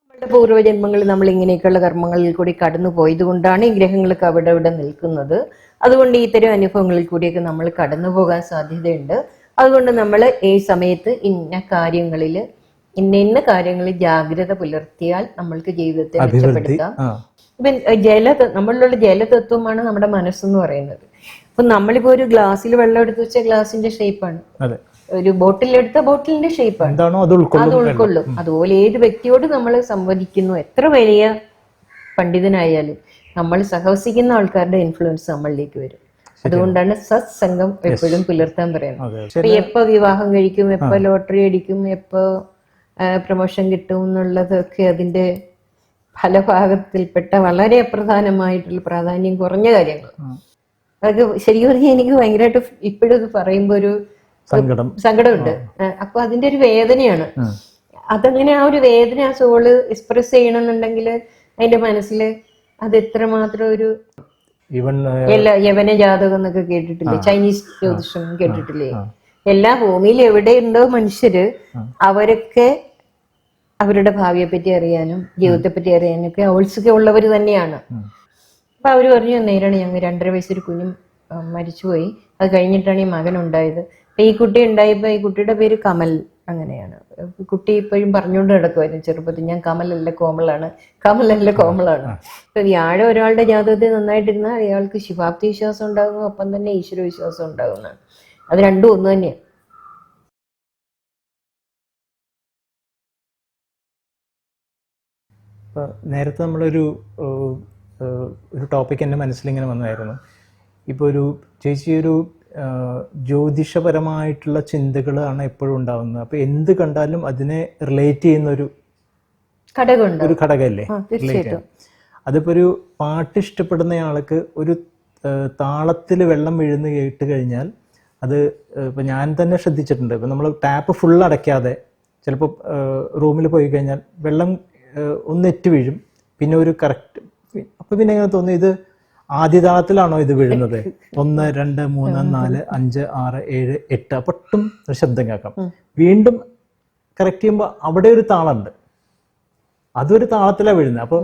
നമ്മുടെ പൂർവ്വജന്മങ്ങളിൽ നമ്മൾ ഇങ്ങനെയൊക്കെയുള്ള കർമ്മങ്ങളിൽ കൂടി കടന്നു പോയത് കൊണ്ടാണ് ഈ ഗ്രഹങ്ങളൊക്കെ അവിടെ ഇവിടെ നിൽക്കുന്നത്. അതുകൊണ്ട് ഇത്തരം അനുഭവങ്ങളിൽ കൂടിയൊക്കെ നമ്മൾ കടന്നു പോകാൻ സാധ്യതയുണ്ട്. അതുകൊണ്ട് നമ്മൾ ഈ സമയത്ത് ഇന്ന കാര്യങ്ങളിൽ ജാഗ്രത പുലർത്തിയാൽ നമ്മൾക്ക് ജീവിതത്തെ മെച്ചപ്പെടുത്താം. ഇപ്പം നമ്മളിലുള്ള ജലതത്വമാണ് നമ്മുടെ മനസ്സെന്ന് പറയുന്നത്. അപ്പൊ നമ്മളിപ്പോ ഒരു ഗ്ലാസ്സിൽ വെള്ളം എടുത്ത് വെച്ച ഗ്ലാസിന്റെ ഷേപ്പാണ്, ഒരു ബോട്ടിലെടുത്ത ബോട്ടിലിന്റെ ഷേപ്പാണ്, അത് ഉൾക്കൊള്ളും. അതുപോലെ ഏത് വ്യക്തിയോട് നമ്മൾ സംവദിക്കുന്നു, എത്ര വലിയ പണ്ഡിതനായാലും നമ്മൾ സഹവസിക്കുന്ന ആൾക്കാരുടെ ഇൻഫ്ലുവൻസ് നമ്മളിലേക്ക് വരും. അതുകൊണ്ടാണ് സത്സംഗം എപ്പോഴും പുലർത്താൻ പറയുന്നത്. അപ്പൊ എപ്പോ വിവാഹം കഴിക്കും, എപ്പോ ലോട്ടറി അടിക്കും, എപ്പോ പ്രമോഷൻ കിട്ടും എന്നുള്ളതൊക്കെ അതിന്റെ ഫലഭാഗത്തിൽപ്പെട്ട വളരെ അപ്രധാനമായിട്ടുള്ള പ്രാധാന്യം കുറഞ്ഞ കാര്യങ്ങൾ. അതൊക്കെ ശരിക്കും പറഞ്ഞാൽ എനിക്ക് ഭയങ്കരമായിട്ട് ഇപ്പോഴും ഇത് പറയുമ്പോ ഒരു സങ്കടമുണ്ട്. അപ്പൊ അതിന്റെ ഒരു വേദനയാണ്. അതങ്ങനെ ആ ഒരു വേദന ആ സോള് എക്സ്പ്രസ് ചെയ്യണമെന്നുണ്ടെങ്കിൽ അതിന്റെ മനസ്സില് അത് എത്രമാത്രം ഒരു യവന ജാതകം എന്നൊക്കെ കേട്ടിട്ടില്ലേ, ചൈനീസ് ജ്യോതിഷം കേട്ടിട്ടില്ലേ? എല്ലാ ഭൂമിയിൽ എവിടെയുണ്ടോ മനുഷ്യര്, അവരൊക്കെ അവരുടെ ഭാവിയെ പറ്റി അറിയാനും ജീവിതത്തെ പറ്റി അറിയാനും ഒക്കെ ഔത്സുഖ്യം ഉള്ളവര് തന്നെയാണ്. അപ്പൊ അവര് പറഞ്ഞു, നേരാണ്, ഞങ്ങൾ 2.5 വയസ്സൊരു കുഞ്ഞും മരിച്ചുപോയി, അത് കഴിഞ്ഞിട്ടാണ് ഈ മകൻ ഉണ്ടായത്. അപ്പൊ ഈ കുട്ടി ഉണ്ടായപ്പോ ഈ കുട്ടിയുടെ പേര് കമൽ. അങ്ങനെയാണ് കുട്ടി ഇപ്പോഴും പറഞ്ഞുകൊണ്ട് നടക്കുമായിരുന്നു ചെറുപ്പത്തിൽ, ഞാൻ കമലല്ല കോമളാണ്, കമലല്ല കോമളാണ്. ഇപ്പൊ വ്യാഴം ഒരാളുടെ ജാതകത്തിൽ നന്നായിട്ടിരുന്നാൽ അയാൾക്ക് ശിവാപ്തി വിശ്വാസം ഉണ്ടാകുന്നു, ഒപ്പം തന്നെ ഈശ്വര വിശ്വാസം ഉണ്ടാകുന്നതാണ്. അത് രണ്ടും ഒന്ന് തന്നെയാണ്. നേരത്തെ നമ്മളൊരു ടോപ്പിക് എൻ്റെ മനസ്സിലിങ്ങനെ വന്നായിരുന്നു. ഇപ്പോൾ ഒരു ചേച്ചി ഒരു ജ്യോതിഷപരമായിട്ടുള്ള ചിന്തകളാണ് എപ്പോഴും ഉണ്ടാവുന്നത്. അപ്പൊ എന്ത് കണ്ടാലും അതിനെ റിലേറ്റ് ചെയ്യുന്ന ഒരു ഘടകമല്ലേ? അതിപ്പോ ഒരു പാട്ട് ഇഷ്ടപ്പെടുന്ന ആൾക്ക് ഒരു താളത്തിൽ വെള്ളം വീഴുന്ന കേട്ട് കഴിഞ്ഞാൽ അത് ഇപ്പൊ ഞാൻ തന്നെ ശ്രദ്ധിച്ചിട്ടുണ്ട്. ഇപ്പൊ നമ്മൾ ടാപ്പ് ഫുൾ അടയ്ക്കാതെ ചിലപ്പോൾ റൂമിൽ പോയി കഴിഞ്ഞാൽ വെള്ളം ഒന്നെറ്റ് വീഴും, പിന്നെ ഒരു കറക്റ്റ്, അപ്പൊ പിന്നെ എങ്ങനെ തോന്നി ഇത് ആദ്യ താളത്തിലാണോ ഇത് വീഴുന്നത്? 1 2 3 4 5 6 7 8 പൊട്ടും ഒരു ശബ്ദം കേൾക്കാം. വീണ്ടും കറക്റ്റ് ചെയ്യുമ്പോൾ അവിടെ ഒരു താളമുണ്ട്, അതൊരു താളത്തിലാണ് വീഴുന്നത്. അപ്പൊ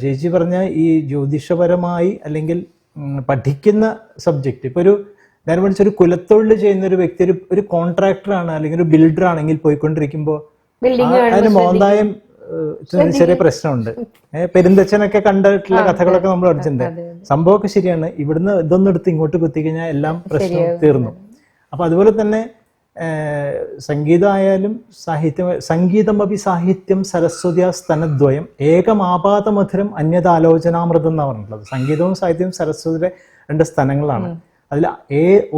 ചേച്ചി പറഞ്ഞ ഈ ജ്യോതിഷപരമായി അല്ലെങ്കിൽ പഠിക്കുന്ന സബ്ജക്റ്റ്, ഇപ്പൊ ഒരു നേരെ മറിച്ച് ഒരു കുലത്തൊഴിൽ ചെയ്യുന്ന ഒരു വ്യക്തി ഒരു കോൺട്രാക്ടറാണ് അല്ലെങ്കിൽ ഒരു ബിൽഡർ ആണെങ്കിൽ പോയിക്കൊണ്ടിരിക്കുമ്പോൾ അതിന് മോന്തായം ചെറിയ പ്രശ്നമുണ്ട്. പെരുന്തച്ഛനൊക്കെ കണ്ടിട്ടുള്ള കഥകളൊക്കെ നമ്മൾ പഠിച്ചിട്ടുണ്ട്. സംഭവമൊക്കെ ശരിയാണ്. ഇവിടുന്ന് ഇതൊന്നും എടുത്ത് ഇങ്ങോട്ട് കുത്തിക്കഴിഞ്ഞാൽ എല്ലാം പ്രശ്നം തീർന്നു. അപ്പൊ അതുപോലെ തന്നെ സംഗീതമായാലും സംഗീതമപി സാഹിത്യം സരസ്വതിയ സ്തനദ്വയം ഏകമാപാതമധുരം അന്യതാലോചനാമൃതം എന്നാണ് പറഞ്ഞിട്ടുള്ളത്. സംഗീതവും സാഹിത്യവും സരസ്വതിയുടെ 2 സ്ഥലങ്ങളാണ്. അതിൽ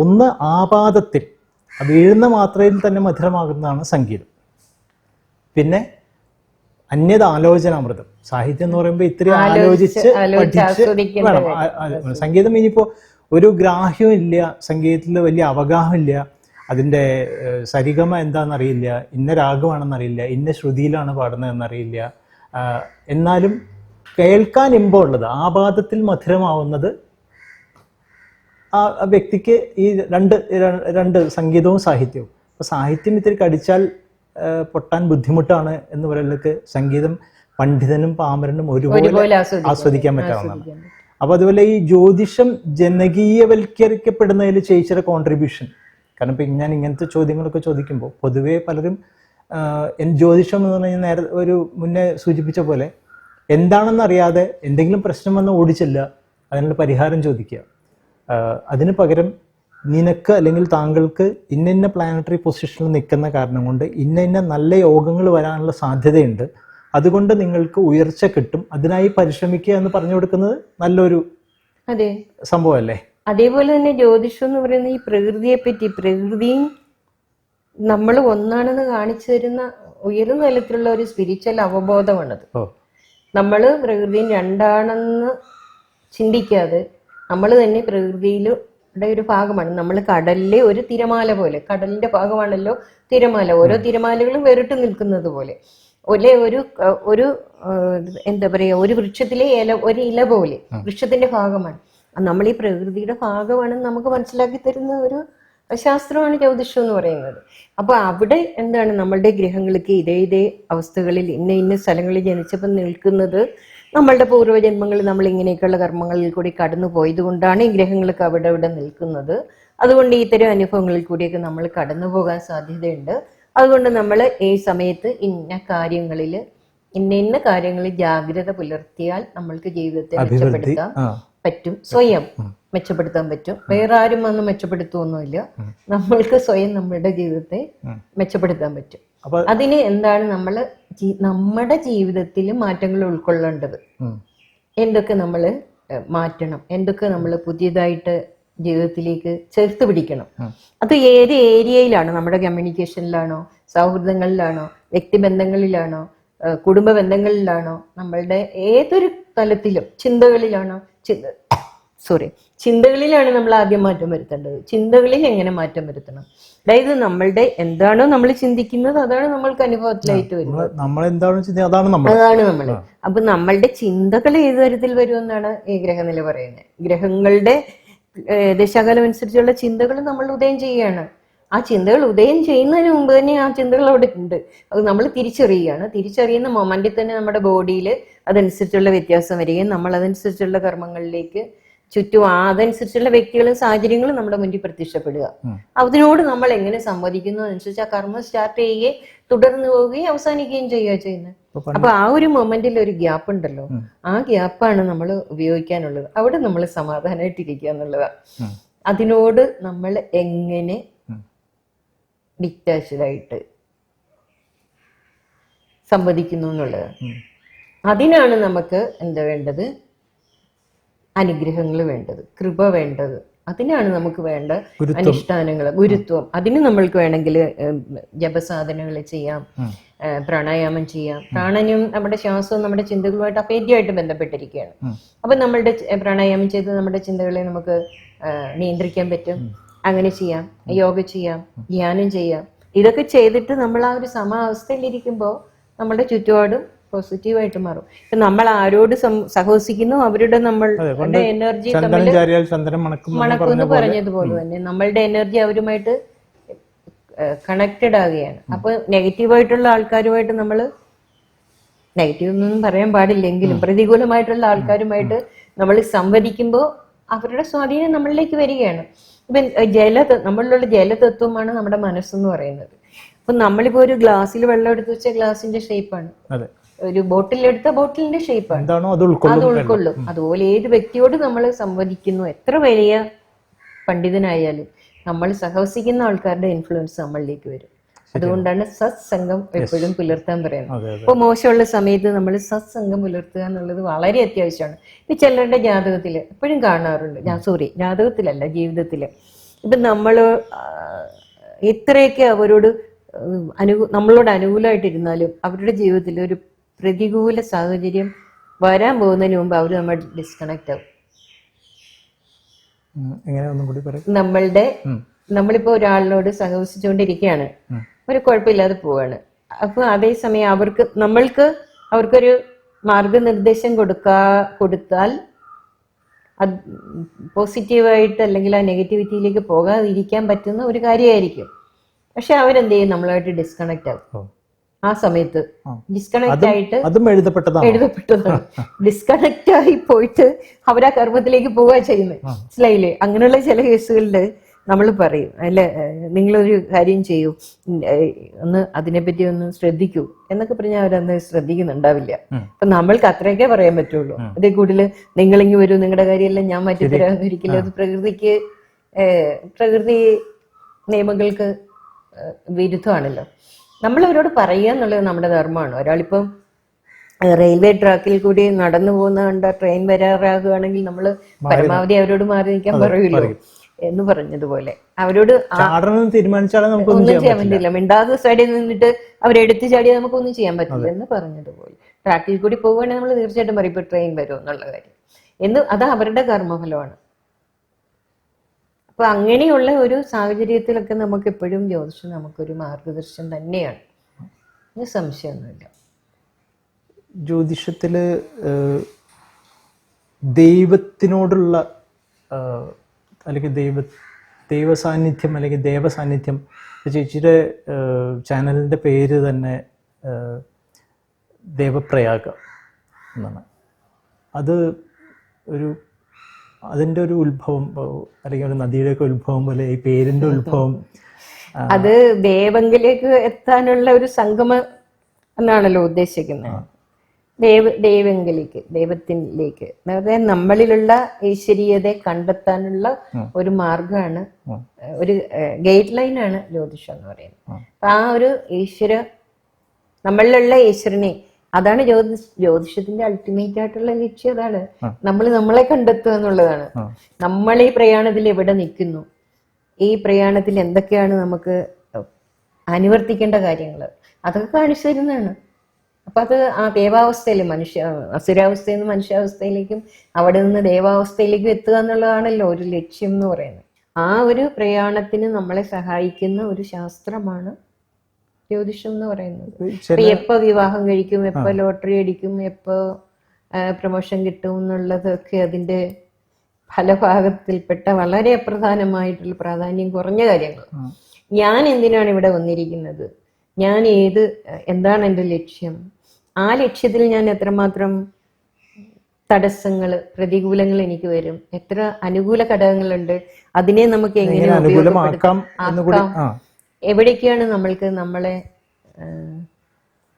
ഒന്ന് ആപാദത്തിൽ വീഴുന്ന മാത്രയിൽ തന്നെ മധുരമാകുന്നതാണ് സംഗീതം. പിന്നെ അന്യതാലോചനാമൃതം, സാഹിത്യം എന്ന് പറയുമ്പോൾ ഇത്രയും ആലോചിച്ച് പഠിച്ച് വേണം. സംഗീതം ഇനിയിപ്പോ ഒരു ഗ്രാഹ്യവും ഇല്ല, സംഗീതത്തിൽ വലിയ അവഗാഹമില്ല, അതിൻ്റെ സരിഗമ എന്താണെന്നറിയില്ല, ഇന്ന രാഗമാണെന്നറിയില്ല, ഇന്ന ശ്രുതിയിലാണ് പാടുന്നതെന്നറിയില്ല. എന്നാലും കേൾക്കാൻ ഇമ്പമുള്ളത്, ആപാദത്തിൽ മധുരമാവുന്നത് ആ വ്യക്തിക്ക് ഈ രണ്ട് സംഗീതവും സാഹിത്യവും. അപ്പൊ സാഹിത്യം ഇത്തിരി കടിച്ചാൽ പൊട്ടാൻ ബുദ്ധിമുട്ടാണ് എന്ന് പറയുന്നത് സംഗീതം പണ്ഡിതനും പാമരനും ഒരുപോലെ ആസ്വദിക്കാൻ പറ്റാവുന്നതാണ്. അപ്പൊ അതുപോലെ ഈ ജ്യോതിഷം ജനകീയവൽക്കരിക്കപ്പെടുന്നതിൽ ചേച്ചിയുടെ കോൺട്രിബ്യൂഷൻ, കാരണം ഇപ്പൊ ഞാൻ ഇങ്ങനത്തെ ചോദ്യങ്ങളൊക്കെ ചോദിക്കുമ്പോൾ പൊതുവെ പലരും ജ്യോതിഷം എന്ന് പറഞ്ഞു കഴിഞ്ഞാൽ നേരെ ഒരു മുന്നേ സൂചിപ്പിച്ച പോലെ എന്താണെന്ന് അറിയാതെ എന്തെങ്കിലും പ്രശ്നം വന്ന് ഓടിച്ചില്ല, അതിനുള്ള പരിഹാരം ചോദിക്കുക. അതിന് പകരം നിനക്ക് അല്ലെങ്കിൽ താങ്കൾക്ക് ഇന്ന പ്ലാനറ്ററി പൊസിഷനിൽ നിൽക്കുന്ന കാരണം കൊണ്ട് ഇന്ന നല്ല യോഗങ്ങൾ വരാനുള്ള സാധ്യതയുണ്ട്, അതുകൊണ്ട് നിങ്ങൾക്ക് ഉയർച്ച കിട്ടും, അതിനായി പരിശ്രമിക്കുക എന്ന് പറഞ്ഞു കൊടുക്കുന്നത് നല്ലൊരു സംഭവമല്ലേ? അതേപോലെ തന്നെ ജ്യോതിഷം എന്ന് പറയുന്ന ഈ പ്രകൃതിയെ പറ്റി, പ്രകൃതിയും നമ്മൾ ഒന്നാണെന്ന് കാണിച്ചു തരുന്ന ഉയർന്ന തലത്തിലുള്ള ഒരു സ്പിരിച്വൽ അവബോധമാണത്. നമ്മൾ പ്രകൃതിയും രണ്ടാണെന്ന് ചിന്തിക്കാതെ നമ്മൾ തന്നെ പ്രകൃതിയിലെ ഒരു ഭാഗമാണ്. നമ്മൾ കടലിലെ ഒരു തിരമാല പോലെ, കടലിന്റെ ഭാഗമാണല്ലോ തിരമാല, ഓരോ തിരമാലകളും വേറിട്ട് നിൽക്കുന്നത് പോലെ, ഒരു എന്താ പറയാ, ഒരു വൃക്ഷത്തിലെ ഒരു ഇല പോലെ വൃക്ഷത്തിന്റെ ഭാഗമാണ് നമ്മൾ. ഈ പ്രകൃതിയുടെ ഭാഗമാണെന്ന് നമുക്ക് മനസ്സിലാക്കി തരുന്ന ഒരു ശാസ്ത്രമാണ് ജ്യോതിഷം എന്ന് പറയുന്നത്. അപ്പൊ അവിടെ എന്താണ് നമ്മളുടെ ഗ്രഹങ്ങൾക്ക് ഇതേ അവസ്ഥകളിൽ ഇന്ന സ്ഥലങ്ങളിൽ ജനിച്ചപ്പോൾ നിൽക്കുന്നത് നമ്മളുടെ പൂർവ്വജന്മങ്ങൾ നമ്മൾ ഇങ്ങനെയൊക്കെയുള്ള കർമ്മങ്ങളിൽ കൂടി കടന്നു പോയത് കൊണ്ടാണ് ഈ ഗ്രഹങ്ങൾക്ക് അവിടെ നിൽക്കുന്നത്. അതുകൊണ്ട് ഇത്തരം അനുഭവങ്ങളിൽ കൂടിയൊക്കെ നമ്മൾ കടന്നു പോകാൻ സാധ്യതയുണ്ട്. അതുകൊണ്ട് നമ്മൾ ഈ സമയത്ത് ഇന്ന കാര്യങ്ങളിൽ ജാഗ്രത പുലർത്തിയാൽ നമ്മൾക്ക് ജീവിതത്തെ മെച്ചപ്പെടുത്താൻ പറ്റും, സ്വയം മെച്ചപ്പെടുത്താൻ പറ്റും. വേറെ ആരും വന്ന് മെച്ചപ്പെടുത്തുമൊന്നുമില്ല, നമ്മൾക്ക് സ്വയം നമ്മളുടെ ജീവിതത്തെ മെച്ചപ്പെടുത്താൻ പറ്റും. അതിന് എന്താണ് നമ്മുടെ ജീവിതത്തിൽ മാറ്റങ്ങൾ ഉൾക്കൊള്ളേണ്ടത്, എന്തൊക്കെ നമ്മൾ മാറ്റണം, എന്തൊക്കെ നമ്മൾ പുതിയതായിട്ട് ജീവിതത്തിലേക്ക് ചേർത്ത് പിടിക്കണം. അത് ഏത് ഏരിയയിലാണ്, നമ്മുടെ കമ്മ്യൂണിക്കേഷനിലാണോ, സൗഹൃദങ്ങളിലാണോ, വ്യക്തിബന്ധങ്ങളിലാണോ, കുടുംബ ബന്ധങ്ങളിലാണോ, നമ്മളുടെ ഏതൊരു തലത്തിലും ചിന്തകളിലാണ് നമ്മൾ ആദ്യം മാറ്റം വരുത്തേണ്ടത്. ചിന്തകളിൽ എങ്ങനെ മാറ്റം വരുത്തണം? അതായത് നമ്മളുടെ എന്താണോ നമ്മൾ ചിന്തിക്കുന്നത് അതാണ് നമ്മൾക്ക് അനുഭവത്തിലായിട്ട് വരുന്നത്. അതാണ് നമ്മൾ. അപ്പൊ നമ്മളുടെ ചിന്തകൾ ഏത് തരത്തിൽ വരുമെന്നാണ് ഈ ഗ്രഹനില പറയുന്നത്. ഗ്രഹങ്ങളുടെ ദശാകാലം അനുസരിച്ചുള്ള ചിന്തകൾ നമ്മൾ ഉദയം ചെയ്യുകയാണ്. ആ ചിന്തകൾ ഉദയം ചെയ്യുന്നതിന് മുമ്പ് തന്നെ ആ ചിന്തകൾ അവിടെ ഉണ്ട്. അത് നമ്മൾ തിരിച്ചറിയുന്ന മൊമെന്റിൽ തന്നെ നമ്മുടെ ബോഡിയിൽ അതനുസരിച്ചുള്ള വ്യത്യാസം വരികയും നമ്മൾ അതനുസരിച്ചുള്ള കർമ്മങ്ങളിലേക്ക് ചുറ്റും അതനുസരിച്ചുള്ള വ്യക്തികളും സാഹചര്യങ്ങളും നമ്മുടെ മുന്നിൽ പ്രത്യക്ഷപ്പെടുക. അതിനോട് നമ്മൾ എങ്ങനെ സംവദിക്കുന്നു അതനുസരിച്ച് ആ കർമ്മം സ്റ്റാർട്ട് ചെയ്യുകയും തുടർന്ന് പോവുകയും അവസാനിക്കുകയും ചെയ്യുന്നത്. അപ്പൊ ആ ഒരു മൊമെന്റിൽ ഒരു ഗ്യാപ്പ് ഉണ്ടല്ലോ, ആ ഗ്യാപ്പാണ് നമ്മൾ ഉപയോഗിക്കാനുള്ളത്. അവിടെ നമ്മൾ സമാധാനമായിട്ടിരിക്കുക എന്നുള്ളതാണ്. അതിനോട് നമ്മൾ എങ്ങനെ ഡിറ്റാച്ച്ഡായിട്ട് സംവദിക്കുന്നു എന്നുള്ളത്. അതിനാണ് നമുക്ക് എന്താ വേണ്ടത്? അനുഗ്രഹങ്ങൾ വേണ്ടത്, കൃപ വേണ്ടത്. അതിനാണ് നമുക്ക് വേണ്ട അനുഷ്ഠാനങ്ങൾ, ഗുരുത്വം. അതിന് നമ്മൾക്ക് വേണമെങ്കിൽ ജപസാധനങ്ങൾ ചെയ്യാം, പ്രാണായാമം ചെയ്യാം. പ്രാണായാമം നമ്മുടെ ശ്വാസവും നമ്മുടെ ചിന്തകളുമായിട്ട് അഭേദ്യമായിട്ട് ബന്ധപ്പെട്ടിരിക്കുകയാണ്. അപ്പൊ നമ്മളുടെ പ്രാണായാമം ചെയ്ത് നമ്മുടെ ചിന്തകളെ നമുക്ക് നിയന്ത്രിക്കാൻ പറ്റും. അങ്ങനെ ചെയ്യാം, യോഗ ചെയ്യാം, ധ്യാനം ചെയ്യാം. ഇതൊക്കെ ചെയ്തിട്ട് നമ്മൾ ആ ഒരു സമാവസ്ഥയിലിരിക്കുമ്പോൾ നമ്മുടെ ചുറ്റുപാടും പോസിറ്റീവായിട്ട് മാറും. ഇപ്പൊ നമ്മൾ ആരോട് സഹവസിക്കുന്നു അവരുടെ നമ്മളുടെ എനർജി മണക്കുമെന്ന് പറഞ്ഞതുപോലെ തന്നെ നമ്മളുടെ എനർജി അവരുമായിട്ട് കണക്റ്റഡ് ആകുകയാണ്. അപ്പൊ നെഗറ്റീവായിട്ടുള്ള ആൾക്കാരുമായിട്ട് നമ്മൾ, നെഗറ്റീവ് ഒന്നും പറയാൻ പാടില്ലെങ്കിലും പ്രതികൂലമായിട്ടുള്ള ആൾക്കാരുമായിട്ട് നമ്മൾ സംവദിക്കുമ്പോൾ അവരുടെ സ്വാധീനം നമ്മളിലേക്ക് വരികയാണ്. ഇപ്പം നമ്മളിലുള്ള ജലതത്വമാണ് നമ്മുടെ മനസ്സെന്ന് പറയുന്നത്. അപ്പൊ നമ്മളിപ്പോ ഒരു ഗ്ലാസ്സിൽ വെള്ളം എടുത്ത് വെച്ച ഗ്ലാസിന്റെ ഷേപ്പാണ്, ഒരു ബോട്ടിലെടുത്ത ബോട്ടിലിന്റെ ഷേപ്പാണ്, അത് ഉൾക്കൊള്ളും. അതുപോലെ ഏത് വ്യക്തിയോട് നമ്മൾ സംവദിക്കുന്നു, എത്ര വലിയ പണ്ഡിതനായാലും നമ്മൾ സഹവസിക്കുന്ന ആൾക്കാരുടെ ഇൻഫ്ലുവൻസ് നമ്മളിലേക്ക് വരും. അതുകൊണ്ടാണ് സത്സംഗം എപ്പോഴും പുലർത്താൻ പറയുന്നത്. ഇപ്പൊ മോശമുള്ള സമയത്ത് നമ്മൾ സത്സംഗം പുലർത്തുക എന്നുള്ളത് വളരെ അത്യാവശ്യമാണ്. ഇപ്പൊ ചിലരുടെ ജാതകത്തില് എപ്പോഴും കാണാറുണ്ട്, ജാതകത്തിലല്ല, ജീവിതത്തില്. ഇപ്പൊ നമ്മള് എത്രയൊക്കെ അവരോട് നമ്മളോട് അനുകൂലമായിട്ടിരുന്നാലും അവരുടെ ജീവിതത്തിൽ ഒരു പ്രതികൂല സാഹചര്യം വരാൻ പോകുന്നതിന് മുമ്പ് അവർ നമ്മൾ ഡിസ്കണക്ട് ആവും. നമ്മളിപ്പോ ഒരാളിനോട് സഹവസിച്ചുകൊണ്ടിരിക്കുകയാണ്, ഒരു കുഴപ്പമില്ലാതെ പോവാണ്. അപ്പൊ അതേസമയം അവർക്കൊരു മാർഗനിർദ്ദേശം കൊടുത്താൽ അത് പോസിറ്റീവായിട്ട് അല്ലെങ്കിൽ ആ നെഗറ്റിവിറ്റിയിലേക്ക് പോകാതിരിക്കാൻ പറ്റുന്ന ഒരു കാര്യമായിരിക്കും. പക്ഷെ അവരെന്ത് ചെയ്യും? നമ്മളായിട്ട് ഡിസ്കണക്ട് ആവും. ആ സമയത്ത് ഡിസ്കണക്ട് ആയിട്ട് എഴുതപ്പെട്ടതാണ്. ഡിസ്കണക്ട് ആയി പോയിട്ട് അവരാ കർമ്മത്തിലേക്ക് പോവുക ചെയ്യുന്നത്. മനസ്സിലായില്ലേ? അങ്ങനെയുള്ള ചില കേസുകളിൽ നമ്മൾ പറയും, അല്ലെ, നിങ്ങളൊരു കാര്യം ചെയ്യൂ, അതിനെപ്പറ്റി ഒന്ന് ശ്രദ്ധിക്കൂ എന്നൊക്കെ പറഞ്ഞാൽ അവരന്ന് ശ്രദ്ധിക്കുന്നുണ്ടാവില്ല. അപ്പൊ നമ്മൾക്ക് അത്രയൊക്കെ പറയാൻ പറ്റുള്ളൂ. അതേ കൂടുതൽ നിങ്ങളിങ്ങ് വരൂ, നിങ്ങളുടെ കാര്യമെല്ലാം ഞാൻ മാറ്റിത്തരാമെന്ന് ഒരിക്കലും അത് പ്രകൃതി നിയമങ്ങൾക്ക് വിരുദ്ധമാണല്ലോ. നമ്മൾ അവരോട് പറയുക എന്നുള്ളത് നമ്മുടെ ധർമ്മമാണ്. ഒരാളിപ്പം റെയിൽവേ ട്രാക്കിൽ കൂടി നടന്നു പോകുന്ന കണ്ട ട്രെയിൻ വരാറാകുകയാണെങ്കിൽ നമ്മൾ പരമാവധി അവരോട് മാറി നിൽക്കാൻ പറയുമല്ലോ എന്ന് പറഞ്ഞതുപോലെ. അവരോട് ഒന്നും ചെയ്യാൻ പറ്റില്ല, മിണ്ടാതെ സൈഡിൽ നിന്നിട്ട് അവരെടുത്ത് ചാടിയാൽ നമുക്കൊന്നും ചെയ്യാൻ പറ്റില്ല എന്ന് പറഞ്ഞതുപോലെ. ട്രാക്കിൽ കൂടി പോവുകയാണെങ്കിൽ നമ്മൾ തീർച്ചയായിട്ടും പറയും ഇപ്പൊ ട്രെയിൻ വരും എന്നുള്ള കാര്യം അത് അവരുടെ കർമ്മഫലമാണ്. അപ്പൊ അങ്ങനെയുള്ള ഒരു സാഹചര്യത്തിലൊക്കെ നമുക്ക് എപ്പോഴും ജ്യോതിഷം നമുക്കൊരു മാർഗദർശനം തന്നെയാണ്, സംശയമൊന്നുമില്ല. ജ്യോതിഷത്തില് ദൈവത്തിനോടുള്ള അല്ലെങ്കിൽ ദൈവസാന്നിധ്യം അല്ലെങ്കിൽ ദേവസാന്നിധ്യം, ചേച്ചിയുടെ ചാനലിൻ്റെ പേര് തന്നെ ദേവപ്രയാഗ എന്നാണ്. അത് അതിൻ്റെ ഒരു ഉത്ഭവം അല്ലെങ്കിൽ ഒരു നദിയുടെയൊക്കെ ഉത്ഭവം പോലെ ഈ പേരിൻ്റെ ഉത്ഭവം അത് ദേവങ്കിലേക്ക് എത്താനുള്ള ഒരു സംഗമം എന്നാണല്ലോ ഉദ്ദേശിക്കുന്നത്. ദേവങ്കിലേക്ക്, ദൈവത്തിലേക്ക്, അതായത് നമ്മളിലുള്ള ഈശ്വരീയതയെ കണ്ടെത്താനുള്ള ഒരു മാർഗമാണ്, ഒരു ഗൈഡ് ലൈനാണ് ജ്യോതിഷം എന്ന് പറയുന്നത്. അപ്പൊ ആ ഒരു നമ്മളിലുള്ള ഈശ്വരനെ, അതാണ് ജ്യോതിഷത്തിന്റെ അൾട്ടിമേറ്റ് ആയിട്ടുള്ള ലക്ഷ്യം. അതാണ് നമ്മളെ കണ്ടെത്തുക എന്നുള്ളതാണ്. നമ്മൾ ഈ പ്രയാണത്തിൽ എവിടെ നിൽക്കുന്നു, ഈ പ്രയാണത്തിൽ എന്തൊക്കെയാണ് നമുക്ക് അനുവർത്തിക്കേണ്ട കാര്യങ്ങൾ, അതൊക്കെ കാണിച്ചു തരുന്നതാണ്. അപ്പൊ അത് ആ ദേവാവസ്ഥയിൽ അസുരാവസ്ഥയിൽ നിന്ന് മനുഷ്യാവസ്ഥയിലേക്കും അവിടെ നിന്ന് ദേവാവസ്ഥയിലേക്കും എത്തുക എന്നുള്ളതാണല്ലോ ഒരു ലക്ഷ്യം എന്ന് പറയുന്നത്. ആ ഒരു പ്രയാണത്തിന് നമ്മളെ സഹായിക്കുന്ന ഒരു ശാസ്ത്രമാണ് ജ്യോതിഷം എന്ന് പറയുന്നത്. എപ്പോ വിവാഹം കഴിക്കും, എപ്പോ ലോട്ടറി അടിക്കും, എപ്പോ പ്രമോഷൻ കിട്ടും എന്നുള്ളതൊക്കെ അതിന്റെ ഫലഭാഗത്തിൽപ്പെട്ട വളരെ അപ്രധാനമായിട്ടുള്ള പ്രാധാന്യം കുറഞ്ഞ കാര്യങ്ങൾ. ഞാൻ എന്തിനാണ് ഇവിടെ വന്നിരിക്കുന്നത്, ഞാൻ എന്താണ് എൻ്റെ ലക്ഷ്യം, ആ ലക്ഷ്യത്തിൽ ഞാൻ എത്രമാത്രം തടസ്സങ്ങൾ, പ്രതികൂലങ്ങൾ എനിക്ക് വരും, എത്ര അനുകൂല ഘടകങ്ങളുണ്ട്, അതിനെ നമുക്ക് എങ്ങനെ ഉപയോഗപ്പെടുത്താം, എവിടേക്കാണ് നമ്മൾക്ക് നമ്മളെ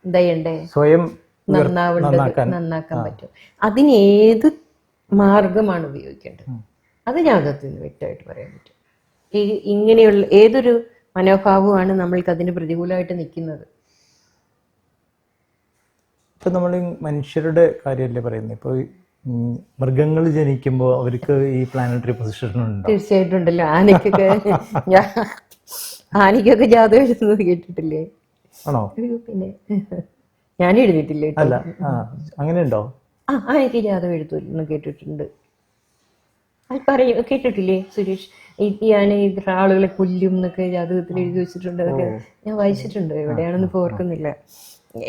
എന്താ ചെയ്യണ്ടേ, സ്വയം നന്നാക്കാൻ പറ്റും, അതിനേത് മാർഗമാണ് ഉപയോഗിക്കേണ്ടത്, അത് ജാതകത്തിന് വ്യക്തമായിട്ട് പറയാൻ പറ്റും. ഇങ്ങനെയുള്ള ഏതൊരു മനോഭാവമാണ് നമ്മൾക്ക് അതിന് പ്രതികൂലമായിട്ട് നിൽക്കുന്നത്. ഇപ്പൊ നമ്മൾ മനുഷ്യരുടെ കാര്യമല്ലേ പറയുന്നത്, ഇപ്പൊ മൃഗങ്ങൾ ജനിക്കുമ്പോൾ അവർക്ക് ഈ പ്ലാനറ്ററി പൊസിഷൻ ഉണ്ട്. തീർച്ചയായിട്ടും ഉണ്ടല്ലോ. ആനയ്ക്കൊക്കെ ജാതകം എഴുതുന്നത് കേട്ടിട്ടില്ലേ? ആണോ? പിന്നെ ഞാൻ എഴുതിയിട്ടില്ലേ? അല്ല, അങ്ങനെയുണ്ടോ? ആനയ്ക്ക് ജാതകം എഴുതുന്നു കേട്ടിട്ടുണ്ട്. അത് കേട്ടിട്ടില്ലേ സുരേഷ്? ഈ ആന ഇത്ര ആളുകളെ കൊല്ലും എന്നൊക്കെ ജാതകത്തിൽ എഴുതി വെച്ചിട്ടുണ്ട്. അതൊക്കെ ഞാൻ വായിച്ചിട്ടുണ്ട്, എവിടെയാണെന്ന് ഇപ്പോൾ ഓർക്കുന്നില്ല.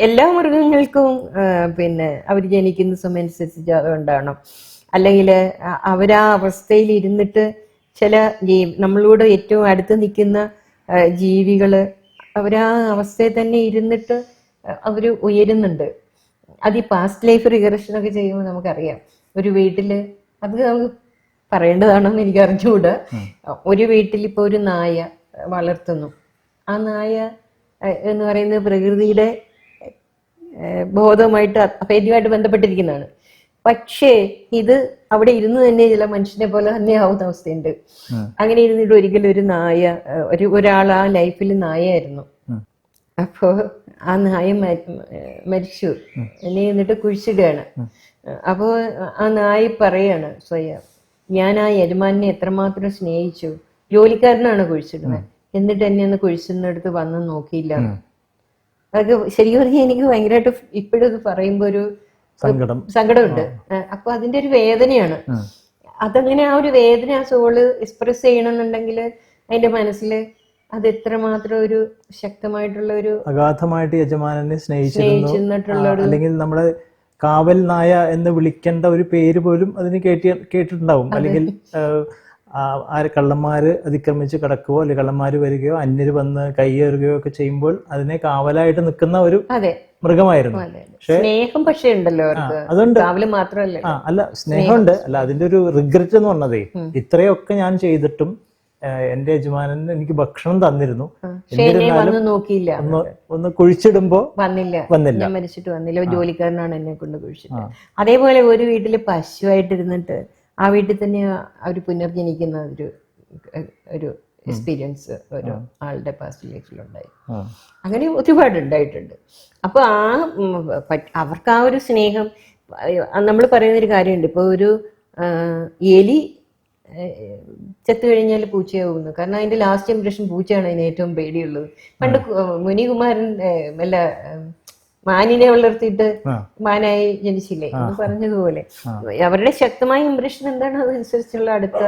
എല്ലാ മൃഗങ്ങൾക്കും പിന്നെ അവർ ജനിക്കുന്ന സമയം അനുസരിച്ച് ജാതകം ഉണ്ടാവണം. അല്ലെങ്കിൽ അവരാ അവസ്ഥയിൽ ഇരുന്നിട്ട് ചില നമ്മളോട് ഏറ്റവും അടുത്ത് നിൽക്കുന്ന ജീവികള് അവരാ അവസ്ഥയിൽ തന്നെ ഇരുന്നിട്ട് അവർ ഉയരുന്നുണ്ട്. അത് ഈ പാസ്റ്റ് ലൈഫ് റിഗ്രഷനൊക്കെ ചെയ്യുമ്പോൾ നമുക്കറിയാം. ഒരു വീട്ടില് അത് നമുക്ക് പറയേണ്ടതാണെന്ന് എനിക്ക് അറിഞ്ഞുകൂടാ. ഒരു വീട്ടിൽ ഇപ്പോൾ ഒരു നായ വളർത്തുന്നു. ആ നായ എന്ന് പറയുന്നത് പ്രകൃതിയുടെ ബോധവുമായിട്ട് അഭേദ്യമായിട്ട് ബന്ധപ്പെട്ടിരിക്കുന്നതാണ്. പക്ഷേ ഇത് അവിടെ ഇരുന്ന് തന്നെ ചില മനുഷ്യനെ പോലെ തന്നെ ആവുന്ന അവസ്ഥയുണ്ട്. അങ്ങനെ ഇരുന്നിട്ട് ഒരിക്കലും ഒരു നായ, ഒരാൾ ആ ലൈഫിൽ നായായിരുന്നു. അപ്പോ ആ നായ മരിച്ചു, എന്നെ എന്നിട്ട് കുഴിച്ചിടുകയാണ്. അപ്പോൾ ആ നായ പറയാണ് സ്വയം, ഞാൻ ആ യജമാനെ എത്രമാത്രം സ്നേഹിച്ചു, ജോലിക്കാരനാണ് കുഴിച്ചിടുന്നത്, എന്നിട്ട് എന്നെ ഒന്ന് കുഴിച്ചിടുന്നിടത്ത് വന്ന് നോക്കിയില്ല. അതൊക്കെ ശരിക്കും പറഞ്ഞാൽ എനിക്ക് ഭയങ്കരമായിട്ട് ഇപ്പോഴും ഇത് പറയുമ്പോ ഒരു സങ്കടമുണ്ട്. അപ്പൊ അതിന്റെ ഒരു വേദനയാണ്. അതങ്ങനെ ആ ഒരു വേദന ആ സോള് എക്സ്പ്രസ് ചെയ്യണമെന്നുണ്ടെങ്കിൽ അതിന്റെ മനസ്സില് അത് എത്രമാത്രം ഒരു ശക്തമായിട്ടുള്ള ഒരു അഗാധമായിട്ട് യജമാനനെ സ്നേഹിച്ചിട്ടുള്ള, അല്ലെങ്കിൽ നമ്മളെ കാവൽ നായ എന്ന് വിളിക്കേണ്ട ഒരു പേര് പോലും അതിന് കേട്ടിട്ടുണ്ടാവും. അല്ലെങ്കിൽ കള്ളന്മാര് അതിക്രമിച്ച് കിടക്കുകയോ അല്ലെങ്കിൽ കള്ളന്മാര് വരികയോ അന്യര് വന്ന് കൈയേറുകയോ ഒക്കെ ചെയ്യുമ്പോൾ അതിനെ കാവലായിട്ട് നിൽക്കുന്ന ഒരു മൃഗമായിരുന്നു. സ്നേഹം പക്ഷേ ഉണ്ടല്ലോ, അതുണ്ട്. മാത്രമല്ല അല്ല, സ്നേഹമുണ്ട്. അല്ല, അതിന്റെ ഒരു റിഗ്രറ്റ് എന്ന് പറഞ്ഞതേ, ഇത്രയൊക്കെ ഞാൻ ചെയ്തിട്ടും എന്റെ യജമാനൻ എനിക്ക് ഭക്ഷണം തന്നിരുന്നു, ഒന്ന് കുഴിച്ചിടുമ്പോ വന്നില്ല, മരിച്ചിട്ട് വന്നില്ല, ജോലിക്കാരനാണ് എന്നെ കൊണ്ട് കുഴിച്ചിട്ട്. അതേപോലെ ഒരു വീട്ടില് പശുവായിട്ടിരുന്നിട്ട് ആ വീട്ടിൽ തന്നെ അവർ പുനർജനിക്കുന്ന ഒരു എക്സ്പീരിയൻസ് ഒരു ആളുടെ പാസ്റ്റ് ലൈഫിലുണ്ടായി. അങ്ങനെ ഒരുപാട് ഉണ്ടായിട്ടുണ്ട്. അപ്പൊ അവർക്ക് ആ ഒരു സ്നേഹം, നമ്മൾ പറയുന്നൊരു കാര്യമുണ്ട്. ഇപ്പൊ ഒരു എലി ചത്തു കഴിഞ്ഞാൽ പൂച്ചയാവുന്നു. കാരണം അതിന്റെ ലാസ്റ്റ് ഇംപ്രഷൻ പൂച്ചയാണ് അതിന് ഏറ്റവും പേടിയുള്ളത്. പണ്ട് മുനികുമാരൻ അല്ല മാനിനെ വളർത്തിയിട്ട് മാനായി ജനിച്ചില്ലേ എന്ന് പറഞ്ഞതുപോലെ അവരുടെ ശക്തമായ ഇംപ്രഷൻ എന്താണ് അതനുസരിച്ചുള്ള അടുത്ത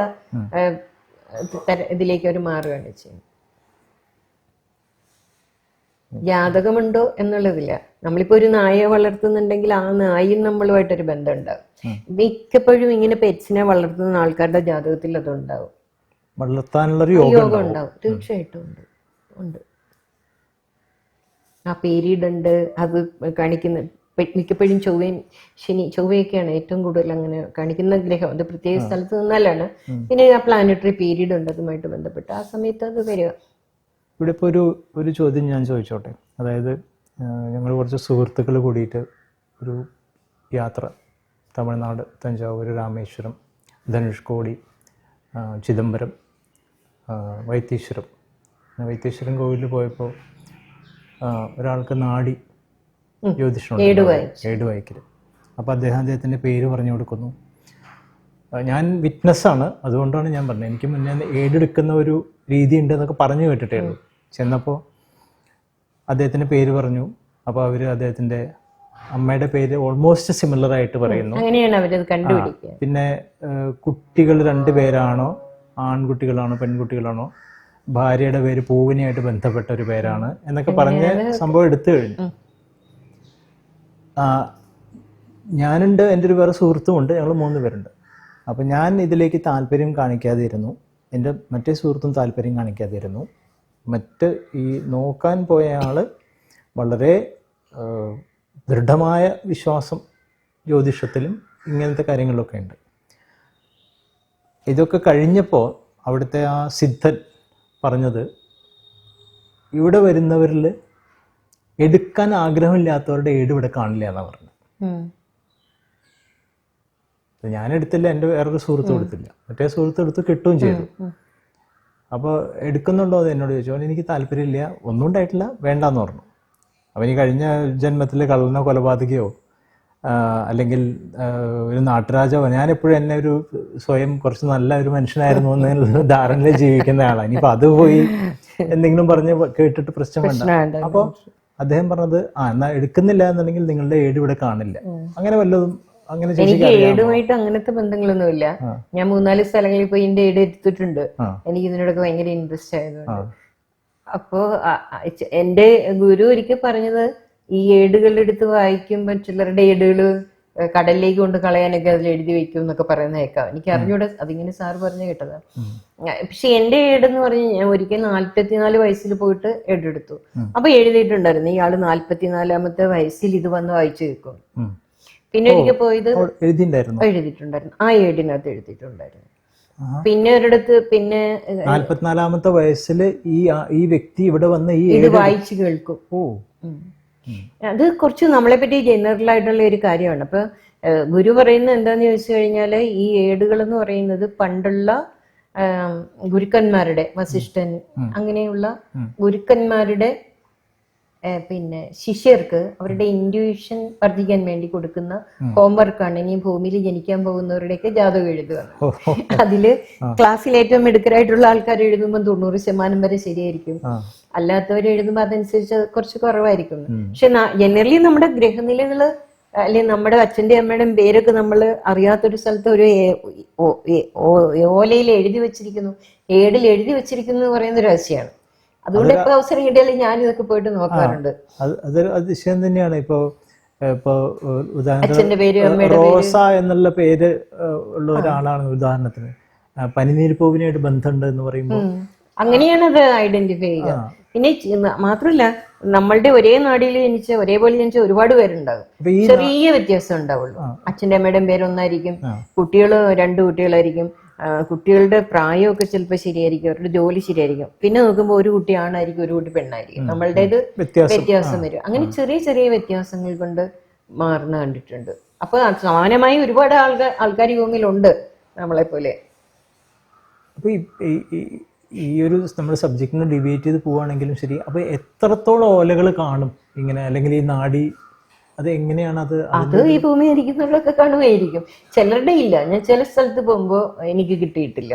ഇതിലേക്ക് അവർ മാറുകയാണ് ചെയ്യുന്നത്. ജാതകമുണ്ടോ എന്നുള്ളതില്ല. നമ്മളിപ്പോ ഒരു നായയെ വളർത്തുന്നുണ്ടെങ്കിൽ ആ നായും നമ്മളുമായിട്ടൊരു ബന്ധം ഉണ്ടാവും. മിക്കപ്പോഴും ഇങ്ങനെ പെറ്റ്സിനെ വളർത്തുന്ന ആൾക്കാരുടെ ജാതകത്തിൽ അതുണ്ടാവും. വളർത്താനുള്ളൊരു യോഗം യോഗം ഉണ്ടാവും, തീർച്ചയായിട്ടും ഉണ്ട് ഉണ്ട്. ആ പീരീഡ് ഉണ്ട്, അത് കാണിക്കുന്ന മിക്കപ്പോഴും ചൊവ്വയൊക്കെയാണ് ഏറ്റവും കൂടുതൽ അങ്ങനെ കാണിക്കുന്ന ഗ്രഹം. അത് പ്രത്യേക സ്ഥലത്ത് നിന്നാലാണ്. പിന്നെ ആ പ്ലാനറ്ററി പീരീഡ് ഉണ്ട് അതുമായിട്ട് ബന്ധപ്പെട്ട്, ആ സമയത്ത് അത് വരിക. ഇവിടെ ഇപ്പോൾ ഒരു ചോദ്യം ഞാൻ ചോദിച്ചോട്ടെ. അതായത് ഞങ്ങൾ കുറച്ച് സുഹൃത്തുക്കൾ കൂടിയിട്ട് ഒരു യാത്ര, തമിഴ്നാട്, തഞ്ചാവൂർ, രാമേശ്വരം, ധനുഷ്കോടി, ചിദംബരം, വൈത്തീശ്വരം കോവിലിൽ പോയപ്പോൾ ഒരാൾക്ക് നാഡി ജ്യോതിഷമുണ്ട്, ഏട് വായിക്കൽ. അപ്പോൾ അദ്ദേഹത്തിൻ്റെ പേര് പറഞ്ഞു കൊടുക്കുന്നു. ഞാൻ വിറ്റ്നസ്സാണ്, അതുകൊണ്ടാണ് ഞാൻ പറഞ്ഞത്. എനിക്ക് മുന്നേ ഏടെടുക്കുന്ന ഒരു രീതി ഉണ്ട് എന്നൊക്കെ പറഞ്ഞു കേട്ടിട്ടേ ഉള്ളൂ. ചെന്നപ്പോൾ അദ്ദേഹത്തിൻ്റെ പേര് പറഞ്ഞു. അപ്പോൾ അവർ അദ്ദേഹത്തിൻ്റെ അമ്മയുടെ പേര് ഓൾമോസ്റ്റ് സിമിലർ ആയിട്ട് പറയുന്നു. അങ്ങനെയാണ് അവരത് കണ്ടുപിടിക്കുക. പിന്നെ കുട്ടികൾ 2 പേരാണോ, ആൺകുട്ടികളാണോ പെൺകുട്ടികളാണോ, ഭാര്യയുടെ പേര് പൂവിനിയായിട്ട് ബന്ധപ്പെട്ട ഒരു പേരാണ് എന്നൊക്കെ പറഞ്ഞ് സംഭവം എടുത്തു കഴിഞ്ഞു. ഞാനുണ്ട്, എൻ്റെ ഒരു വേറെ സുഹൃത്തുമുണ്ട്, ഞങ്ങൾ 3 പേരുണ്ട്. അപ്പം ഞാൻ ഇതിലേക്ക് താല്പര്യം കാണിക്കാതെ ഇരുന്നു, എൻ്റെ മറ്റേ സുഹൃത്തും താല്പര്യം കാണിക്കാതെ ഇരുന്നു. ഈ നോക്കാൻ പോയ ആൾ വളരെ ദൃഢമായ വിശ്വാസം ജ്യോതിഷത്തിലും ഇങ്ങനത്തെ കാര്യങ്ങളിലൊക്കെ ഉണ്ട്. ഇതൊക്കെ കഴിഞ്ഞപ്പോൾ അവിടുത്തെ ആ സിദ്ധൻ പറഞ്ഞത്, ഇവിടെ വരുന്നവരിൽ എടുക്കാൻ ആഗ്രഹമില്ലാത്തവരുടെ ഏട് ഇവിടെ കാണില്ല എന്നാണ് പറഞ്ഞത്. ഞാൻ എടുത്തില്ല, എൻ്റെ വേറൊരു സുഹൃത്തും എടുത്തില്ല, മറ്റേ സുഹൃത്ത് എടുത്ത് കിട്ടുകയും ചെയ്തു. അപ്പോൾ എടുക്കുന്നുണ്ടോ എന്ന് എന്നോട് ചോദിച്ചു. അവൻ എനിക്ക് താല്പര്യമില്ല, ഒന്നും ഉണ്ടായിട്ടില്ല, വേണ്ടാന്ന് പറഞ്ഞു. അവന് കഴിഞ്ഞ ജന്മത്തിൽ കള്ളനോ കൊലപാതകയോ അല്ലെങ്കിൽ ഒരു നാട്ടുരാജാവോ, ഞാനെപ്പോഴും എന്നെ ഒരു സ്വയം കുറച്ച് നല്ല ഒരു മനുഷ്യനായിരുന്നു എന്നുള്ള ധാരണയിൽ ജീവിക്കുന്ന ആളാണ്. ഇനിയിപ്പോൾ അത് പോയി എന്തെങ്കിലും പറഞ്ഞ് കേട്ടിട്ട് പ്രശ്നം വേണ്ട. അപ്പോൾ അദ്ദേഹം പറഞ്ഞത്, എന്നാൽ എടുക്കുന്നില്ല എന്നുണ്ടെങ്കിൽ നിങ്ങളുടെ ഏട് ഇവിടെ കാണില്ല, അങ്ങനെ വല്ലതും. അങ്ങനെ എനിക്ക് ഏടുമായിട്ട് അങ്ങനത്തെ ബന്ധങ്ങളൊന്നുമില്ല. ഞാൻ 3-4 സ്ഥലങ്ങളിൽ പോയി എന്റെ ഏട് എടുത്തിട്ടുണ്ട്. എനിക്ക് ഇതിനോടൊക്കെ ഭയങ്കര ഇൻട്രസ്റ്റ് ആയതുകൊണ്ട്. അപ്പോ എന്റെ ഗുരു ഒരിക്കൽ പറഞ്ഞത്, ഈ ഏടുകളുടെ അടുത്ത് വായിക്കുമ്പോൾ ചിലരുടെ ഏടുകള് കടലിലേക്ക് കൊണ്ട് കളയാനൊക്കെ അതിൽ എഴുതി വെക്കും എന്നൊക്കെ പറയുന്ന കേൾക്കാം. എനിക്ക് അറിഞ്ഞൂടെ, അതിങ്ങനെ സാറ് പറഞ്ഞു കേട്ടതാ. പക്ഷെ എന്റെ ഏടെന്ന് പറഞ്ഞ് ഞാൻ ഒരിക്കൽ 44 വയസ്സിൽ പോയിട്ട് ഏടെടുത്തു. അപ്പൊ എഴുതിയിട്ടുണ്ടായിരുന്നു, ഇയാള് 44-ാമത്തെ വയസ്സിൽ ഇത് വന്ന് വായിച്ചു കേൾക്കും. പിന്നെ ഒരിക്കൽ പോയത് എഴുതിയിട്ടുണ്ടായിരുന്നു, ആ ഏടിനകത്ത് എഴുതിയിട്ടുണ്ടായിരുന്നു. പിന്നെ ഒരിടത്ത് പിന്നെ 44-ാമത്തെ വയസ്സിൽ ഈ വ്യക്തി ഇവിടെ വന്ന് ഇത് വായിച്ചു കേൾക്കും. അത് കുറച്ച് നമ്മളെ പറ്റി ജനറൽ ആയിട്ടുള്ള ഒരു കാര്യമാണ്. അപ്പൊ ഗുരു പറയുന്നത് എന്താന്ന് ചോദിച്ചു കഴിഞ്ഞാല്, ഈ ഏടുകൾ എന്ന് പറയുന്നത് പണ്ടുള്ള ഗുരുക്കന്മാരുടെ, വസിഷ്ഠൻ അങ്ങനെയുള്ള ഗുരുക്കന്മാരുടെ പിന്നെ ശിഷ്യർക്ക് അവരുടെ ഇൻഡ്യൂഷൻ വർദ്ധിക്കാൻ വേണ്ടി കൊടുക്കുന്ന ഹോംവർക്കാണ്. ഇനി ഭൂമിയിൽ ജനിക്കാൻ പോകുന്നവരുടെയൊക്കെ ജാതകം എഴുതുക. അതില് ക്ലാസ്സിൽ ഏറ്റവും മിടുക്കരായിട്ടുള്ള ആൾക്കാർ എഴുതുമ്പോൾ 90% വരെ ശരിയായിരിക്കും, അല്ലാത്തവർ എഴുതുമ്പോൾ അതനുസരിച്ച് കുറച്ച് കുറവായിരിക്കും. പക്ഷെ ജനറലി നമ്മുടെ ഗ്രഹനിലകള് അല്ലെങ്കിൽ നമ്മുടെ അച്ഛന്റെ അമ്മയുടെയും പേരൊക്കെ നമ്മൾ അറിയാത്തൊരു സ്ഥലത്ത് ഒരു ഓലയിൽ എഴുതി വെച്ചിരിക്കുന്നു, ഏടിൽ എഴുതി വെച്ചിരിക്കുന്നു എന്ന് പറയുന്ന ഒരു രഹസ്യമാണ്. അതുകൊണ്ട് എപ്പോ അവസരം കിട്ടിയാലും ഞാൻ ഇതൊക്കെ പോയിട്ട് നോക്കാറുണ്ട്. അതൊരു അതിശയം തന്നെയാണ്. ഇപ്പൊ അച്ഛന്റെ പേര്, റോസ എന്നുള്ള പേര് ഉള്ള ഒരാളാണ് ഉദാഹരണത്തിന്, പനിനീർ പൂവിനായിട്ട് ബന്ധമുണ്ട് എന്ന് പറയുമ്പോൾ അങ്ങനെയാണ് അത് ഐഡന്റിഫൈ ചെയ്യുക. പിന്നെ മാത്രമല്ല, നമ്മളുടെ ഒരേ നാടിയിൽ ജനിച്ച, ഒരേപോലെ ജനിച്ച ഒരുപാട് പേരുണ്ടാകും. ചെറിയ വ്യത്യാസം ഉണ്ടാവുള്ളൂ. അച്ഛന്റെ അമ്മയുടെയും പേരൊന്നായിരിക്കും, കുട്ടികൾ 2 കുട്ടികളായിരിക്കും, കുട്ടികളുടെ പ്രായമൊക്കെ ചിലപ്പോൾ ശരിയായിരിക്കും, അവരുടെ ജോലി ശരിയായിരിക്കും. പിന്നെ നോക്കുമ്പോൾ ഒരു കുട്ടി ആണായിരിക്കും, ഒരു കുട്ടി പെണ്ണായിരിക്കും, നമ്മളുടേത് വ്യത്യാസം വരും. അങ്ങനെ ചെറിയ ചെറിയ വ്യത്യാസങ്ങൾ കൊണ്ട് മാറുന്ന കണ്ടിട്ടുണ്ട്. അപ്പൊ സമാനമായി ഒരുപാട് ആൾക്കാർ യോഗയിലുണ്ട് നമ്മളെ പോലെ. അപ്പൊ ഈ ഒരു നമ്മുടെ സബ്ജക്റ്റിനെ ഡിബേറ്റ് ചെയ്ത് പോവുകയാണെങ്കിലും ശരി, അപ്പൊ എത്രത്തോളം ഓലകൾ കാണും ഇങ്ങനെ, അല്ലെങ്കിൽ ഈ നാഡി അത് എങ്ങനെയാണ്? അത് ഈ ഭൂമി ഇരിക്കുന്നവരൊക്കെ കാണുമായിരിക്കും, ചിലരുടെ ഇല്ല. ഞാൻ ചില സ്ഥലത്ത് പോകുമ്പോൾ എനിക്ക് കിട്ടിയിട്ടില്ല.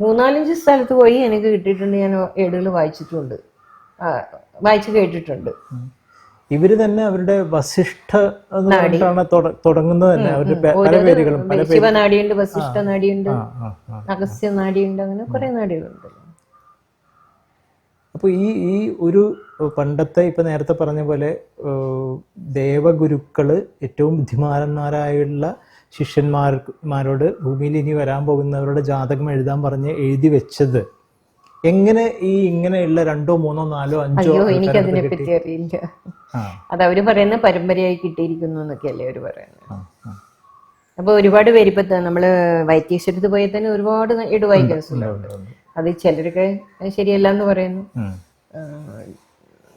3-4 സ്ഥലത്ത് പോയി എനിക്ക് കിട്ടിയിട്ടുണ്ട്. ഞാൻ ഏടുകൾ വായിച്ചിട്ടുണ്ട്, വായിച്ചു കേട്ടിട്ടുണ്ട്. ഇവര് തന്നെ അവരുടെ വസിഷ്ഠ തുടങ്ങുന്നത് തന്നെ, അവരുടെ പല പേരുകളും, ശിവനാടിയുണ്ട്, വസിഷ്ഠ നാടിയുണ്ട്, അഗസ്ത്യ നാടിയുണ്ട്, അങ്ങനെ കുറെ നാടികളുണ്ട്. അപ്പോൾ ഈ ഒരു പണ്ടത്തെ ഇപ്പൊ നേരത്തെ പറഞ്ഞ പോലെ ദേവഗുരുക്കള് ഏറ്റവും ബുദ്ധിമാന്മാരായുള്ള ശിഷ്യന്മാരോട് ഭൂമിയിൽ ഇനി വരാൻ പോകുന്നവരുടെ ജാതകം എഴുതാൻ പറഞ്ഞ് എഴുതി വെച്ചത് എങ്ങനെ ഇങ്ങനെയുള്ള 2, 3, 4, 5 അയ്യോ എനിക്കതിനെ പറ്റി അറിയില്ല. അത് അവര് പറയുന്ന പരമ്പരയായി കിട്ടിയിരിക്കുന്നു എന്നൊക്കെയല്ലേ അവര് പറയുന്നത്. അപ്പൊ ഒരുപാട് പേര് ഇപ്പൊ നമ്മള് വൈദ്യശരത്ത് പോയാൽ തന്നെ ഒരുപാട് ഇടുവായി കേസുകളുണ്ട്. അത് ചിലരൊക്കെ ശരിയല്ല എന്ന് പറയുന്നു,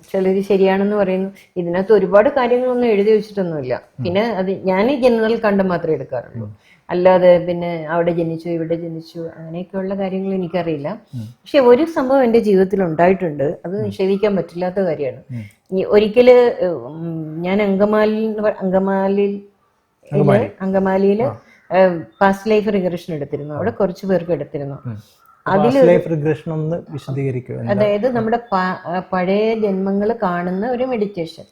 ചിലര് ശരിയാണെന്ന് പറയുന്നു. ഇതിനകത്ത് ഒരുപാട് കാര്യങ്ങളൊന്നും എഴുതി വെച്ചിട്ടൊന്നുമില്ല. പിന്നെ അത് ഞാൻ ജനറൽ കണ്ടം മാത്രമേ എടുക്കാറുള്ളൂ, അല്ലാതെ പിന്നെ അവിടെ ജനിച്ചു ഇവിടെ ജനിച്ചു അങ്ങനെയൊക്കെയുള്ള കാര്യങ്ങൾ എനിക്കറിയില്ല. പക്ഷെ ഒരു സംഭവം എൻ്റെ ജീവിതത്തിൽ ഉണ്ടായിട്ടുണ്ട്, അത് നിഷേധിക്കാൻ പറ്റില്ലാത്ത കാര്യമാണ്. ഒരിക്കല് ഞാൻ അങ്കമാലിയില് പാസ്റ്റ് ലൈഫ് റിഗ്രഷൻ എടുത്തിരുന്നു. അവിടെ കുറച്ചു പേർക്ക് എടുത്തിരുന്നു. അതായത് നമ്മുടെ പഴയ ജന്മങ്ങൾ കാണുന്ന ഒരു മെഡിറ്റേഷൻ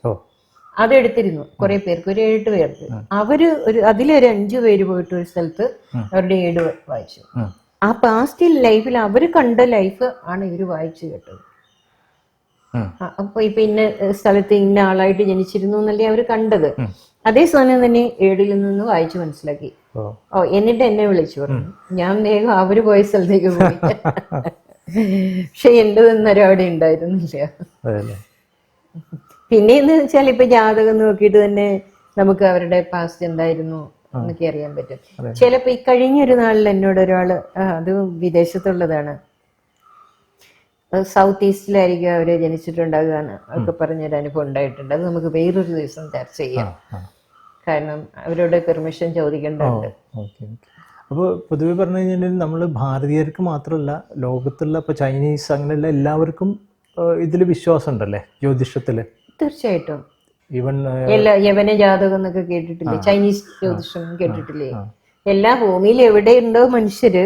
അതെടുത്തിരുന്നു കുറെ പേർക്ക്, ഒരു 7 പേർക്ക്. അവര് അതിലൊരു 5 പേര് പോയിട്ട് ഒരു സ്ഥലത്ത് അവരുടെ ഏട് വായിച്ചു. ആ പാസ്റ്റ് ലൈഫിൽ അവര് കണ്ട ലൈഫ് ആണ് ഇവര് വായിച്ചു കേട്ടത്. അപ്പൊ ഇപ്പൊ ഇന്ന സ്ഥലത്ത് ഇന്ന ആളായിട്ട് ജനിച്ചിരുന്നു എന്നല്ലേ അവര് കണ്ടത്. അതേ സമയം തന്നെ ഏടിൽ നിന്ന് വായിച്ചു മനസ്സിലാക്കി. എന്നിട്ട് എന്നെ വിളിച്ചു പറഞ്ഞു. ഞാൻ വേഗം അവര് പോയ സ്ഥലത്തേക്ക് പോയി. പക്ഷെ എന്റെതൊന്നും അവിടെ ഉണ്ടായിരുന്നില്ല. പിന്നെയെന്ന് വെച്ചാൽ ഇപ്പൊ ജാതകം നോക്കിയിട്ട് തന്നെ നമുക്ക് അവരുടെ പാസ്റ്റ് എന്തായിരുന്നു എന്നൊക്കെ അറിയാൻ പറ്റും. ചിലപ്പോ ഈ കഴിഞ്ഞൊരു നാളിൽ എന്നോട് ഒരാള്, അത് വിദേശത്തുള്ളതാണ്, സൗത്ത് ഈസ്റ്റിലായിരിക്കും അവര് ജനിച്ചിട്ടുണ്ടാകുക ഒക്കെ പറഞ്ഞൊരു അനുഭവം ഉണ്ടായിട്ടുണ്ട്. അത് നമുക്ക് വേറൊരു ദിവസം ചർച്ച ചെയ്യാം, കാരണം അവരോട് പെർമിഷൻ ചോദിക്കേണ്ടതുണ്ട്. അപ്പോൾ പൊതുവെ പറഞ്ഞു കഴിഞ്ഞാൽ നമ്മൾ ഭാരതീയർക്ക് മാത്രമല്ല, ലോകത്തുള്ള ഇപ്പൊ ചൈനീസ് അങ്ങനെയുള്ള എല്ലാവർക്കും ഇതിൽ വിശ്വാസം ഉണ്ടല്ലേ ജ്യോതിഷത്തില്? തീർച്ചയായിട്ടും. യവന ജാതകം എന്നൊക്കെ കേട്ടിട്ടില്ലേ? ചൈനീസ് ജ്യോതിഷം കേട്ടിട്ടില്ലേ? എല്ലാ ഭൂമിയിൽ എവിടെയുണ്ടോ മനുഷ്യര്,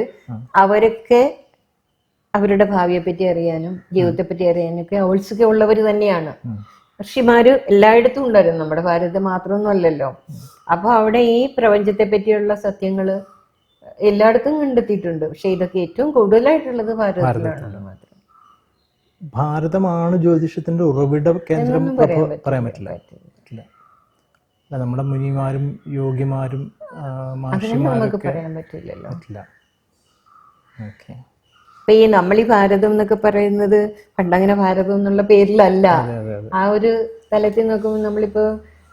അവരൊക്കെ അവരുടെ ഭാവിയെ പറ്റി അറിയാനും ജീവിതത്തെ പറ്റി അറിയാനും ഒക്കെ ഔത്സുക ഉള്ളവർ തന്നെയാണ്. ഋഷിമാര് എല്ലായിടത്തും ഉണ്ടായിരുന്നു, നമ്മുടെ ഭാരതത്തിൽ മാത്രമൊന്നും അല്ലല്ലോ. അപ്പൊ അവിടെ ഈ പ്രപഞ്ചത്തെ പറ്റിയുള്ള സത്യങ്ങള് എല്ലായിടത്തും കണ്ടെത്തിയിട്ടുണ്ട്. പക്ഷെ ഇതൊക്കെ ഏറ്റവും കൂടുതലായിട്ടുള്ളത് ഭാരതത്തിലാണ് മാത്രം. ഭാരതമാണ് ജ്യോതിഷത്തിന്റെ ഉറവിട കേന്ദ്രം പറയാൻ പറ്റില്ല. നമ്മുടെ മുനിമാരും യോഗിമാരും നമുക്ക് പറയാൻ പറ്റില്ലല്ലോ. ഇപ്പൊ ഈ നമ്മൾ ഈ ഭാരതം എന്നൊക്കെ പറയുന്നത് പണ്ടങ്ങനെ ഭാരതം എന്നുള്ള പേരിലല്ല. ആ ഒരു തലത്തിൽ നോക്കുമ്പോൾ നമ്മളിപ്പോ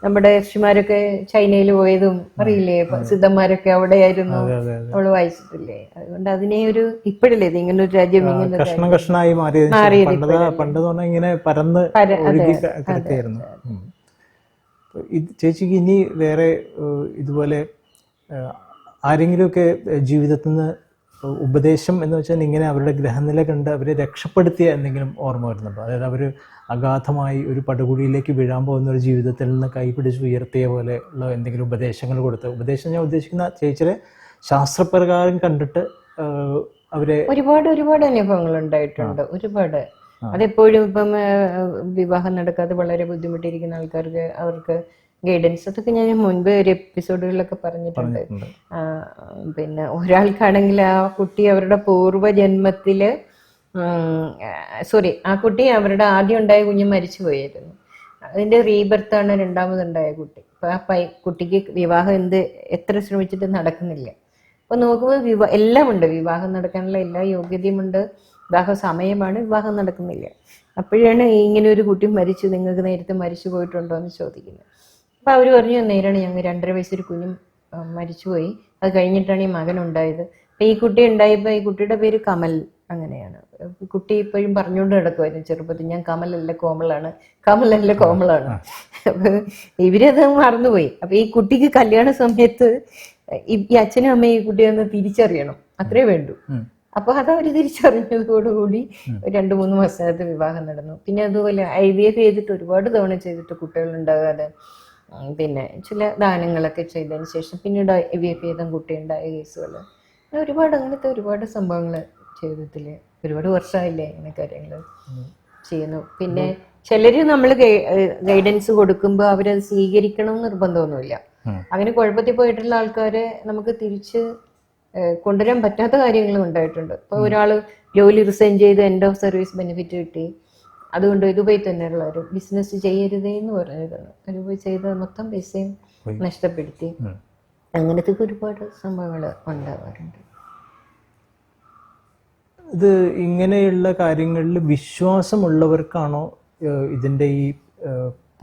നമ്മുടെ ഋഷിമാരൊക്കെ ചൈനയിൽ പോയതും അറിയില്ലേ, സിദ്ധന്മാരൊക്കെ അവിടെയായിരുന്നു, അവള് വായിച്ചിട്ടില്ലേ? അതുകൊണ്ട് അതിനെ ഒരു ഇപ്പോഴല്ലേ ഇത് ഇങ്ങനെ ഒരു രാജ്യം ഇങ്ങനെ കഷ്ണമായി ഇങ്ങനെ പരന്ന് കിടക്കുകയായിരുന്നു. ചേച്ചിക്ക് ഇനി വേറെ ഇതുപോലെ ആരെങ്കിലുമൊക്കെ ജീവിതത്തിൽ നിന്ന് ഉപദേശം എന്ന് വെച്ചാൽ ഇങ്ങനെ അവരുടെ ഗ്രഹനില കണ്ട് അവരെ രക്ഷപ്പെടുത്തിയ എന്തെങ്കിലും ഓർമ്മ വരുന്നുണ്ടോ? അതായത് അവർ അഗാധമായി ഒരു പടുകുഴിയിലേക്ക് വീഴാൻ പോകുന്ന ഒരു ജീവിതത്തിൽ നിന്ന് കൈപിടിച്ച് ഉയർത്തിയ പോലെ ഉള്ള എന്തെങ്കിലും ഉപദേശങ്ങൾ കൊടുത്ത്, ഉപദേശം ഞാൻ ഉദ്ദേശിക്കുന്ന ചേച്ചിയുടെ ശാസ്ത്രപ്രകാരം കണ്ടിട്ട് അവരെ ഒരുപാട് അനുഭവങ്ങൾ ഉണ്ടായിട്ടുണ്ട്. ഒരുപാട്. അതെപ്പോഴും ഇപ്പം വിവാഹം നടക്കാതെ വളരെ ബുദ്ധിമുട്ടിയിരിക്കുന്ന ആൾക്കാർക്ക് അവർക്ക് ഗൈഡൻസ്, അതൊക്കെ ഞാൻ മുൻപ് ഒരു എപ്പിസോഡുകളിലൊക്കെ പറഞ്ഞിട്ടുണ്ട്. പിന്നെ ഒരാൾക്കാണെങ്കിൽ ആ കുട്ടി അവരുടെ പൂർവ്വജന്മത്തില് ആ കുട്ടി അവരുടെ ആദ്യം ഉണ്ടായ കുഞ്ഞ് മരിച്ചു പോയായിരുന്നു. അതിന്റെ റീബർത്താണ് രണ്ടാമതുണ്ടായ കുട്ടി. അപ്പൊ ആ കുട്ടിക്ക് വിവാഹം എത്ര ശ്രമിച്ചിട്ട് നടക്കുന്നില്ല. അപ്പൊ നോക്കുമ്പോൾ എല്ലാം ഉണ്ട്, വിവാഹം നടക്കാനുള്ള എല്ലാ യോഗ്യതയുമുണ്ട്, വിവാഹ സമയമാണ്, വിവാഹം നടക്കുന്നില്ല. അപ്പോഴാണ് ഇങ്ങനെ ഒരു കുട്ടി മരിച്ചു, നിങ്ങൾക്ക് നേരത്തെ മരിച്ചു പോയിട്ടുണ്ടോ എന്ന് ചോദിക്കുന്നത്. അപ്പൊ അവര് പറഞ്ഞു, നേരാണ്, ഞങ്ങൾ 2.5 വയസ്സൊരു കുഞ്ഞും മരിച്ചുപോയി, അത് കഴിഞ്ഞിട്ടാണ് ഈ മകൻ ഉണ്ടായത്. അപ്പൊ ഈ കുട്ടി ഉണ്ടായപ്പോ ഈ കുട്ടിയുടെ പേര് കമൽ, അങ്ങനെയാണ്. കുട്ടി ഇപ്പോഴും പറഞ്ഞുകൊണ്ട് നടക്കുമായിരുന്നു ചെറുപ്പത്തിൽ, ഞാൻ കമലല്ല കോമളാണ്, കമലല്ല കോമളാണ്. അപ്പൊ ഇവരത് മറന്നുപോയി. അപ്പൊ ഈ കുട്ടിക്ക് കല്യാണ സമയത്ത് ഈ അച്ഛനും അമ്മയും ഈ കുട്ടിയെ ഒന്ന് തിരിച്ചറിയണം, അത്രേ വേണ്ടു. അപ്പൊ അതവര് തിരിച്ചറിഞ്ഞതോടുകൂടി 2-3 മാസത്തിനകത്ത് വിവാഹം നടന്നു. പിന്നെ അതുപോലെ IVF ചെയ്തിട്ട് ഒരുപാട് തവണ ചെയ്തിട്ട് കുട്ടികൾ ഉണ്ടാകാതെ, പിന്നെ ചില ദാനങ്ങളൊക്കെ ചെയ്തതിന് ശേഷം പിന്നീട് IVF ചെയ്ത കുട്ടിയുണ്ടായ കേസുകൾ, അങ്ങനത്തെ ഒരുപാട് സംഭവങ്ങൾ ജീവിതത്തില് ഒരുപാട് വർഷമായില്ലേ ഇങ്ങനെ കാര്യങ്ങൾ ചെയ്യുന്നു. പിന്നെ ചിലര് നമ്മൾ ഗൈഡൻസ് കൊടുക്കുമ്പോൾ അവരത് സ്വീകരിക്കണം നിർബന്ധമൊന്നുമില്ല. അങ്ങനെ കുഴപ്പത്തിൽ പോയിട്ടുള്ള ആൾക്കാരെ നമുക്ക് തിരിച്ച് കൊണ്ടുവരാൻ പറ്റാത്ത കാര്യങ്ങളും ഉണ്ടായിട്ടുണ്ട്. ഇപ്പൊ ഒരാള് ജോലി റിസൈൻ ചെയ്ത് എൻഡ് ഓഫ് സർവീസ് ബെനിഫിറ്റ് കിട്ടി, അതുകൊണ്ട് ദുബായി തന്നെയുള്ളവർ ബിസിനസ് ചെയ്യരുതേ എന്ന് പറഞ്ഞിരുന്നു. ദുബായ് ചെയ്ത് മൊത്തം പൈസയും നഷ്ടപ്പെടുത്തി. അങ്ങനത്തെ ഒരുപാട് സംഭവങ്ങൾ ഉണ്ടാവാറുണ്ട്. ഇത് ഇങ്ങനെയുള്ള കാര്യങ്ങളിൽ വിശ്വാസമുള്ളവർക്കാണോ ഇതിൻ്റെ ഈ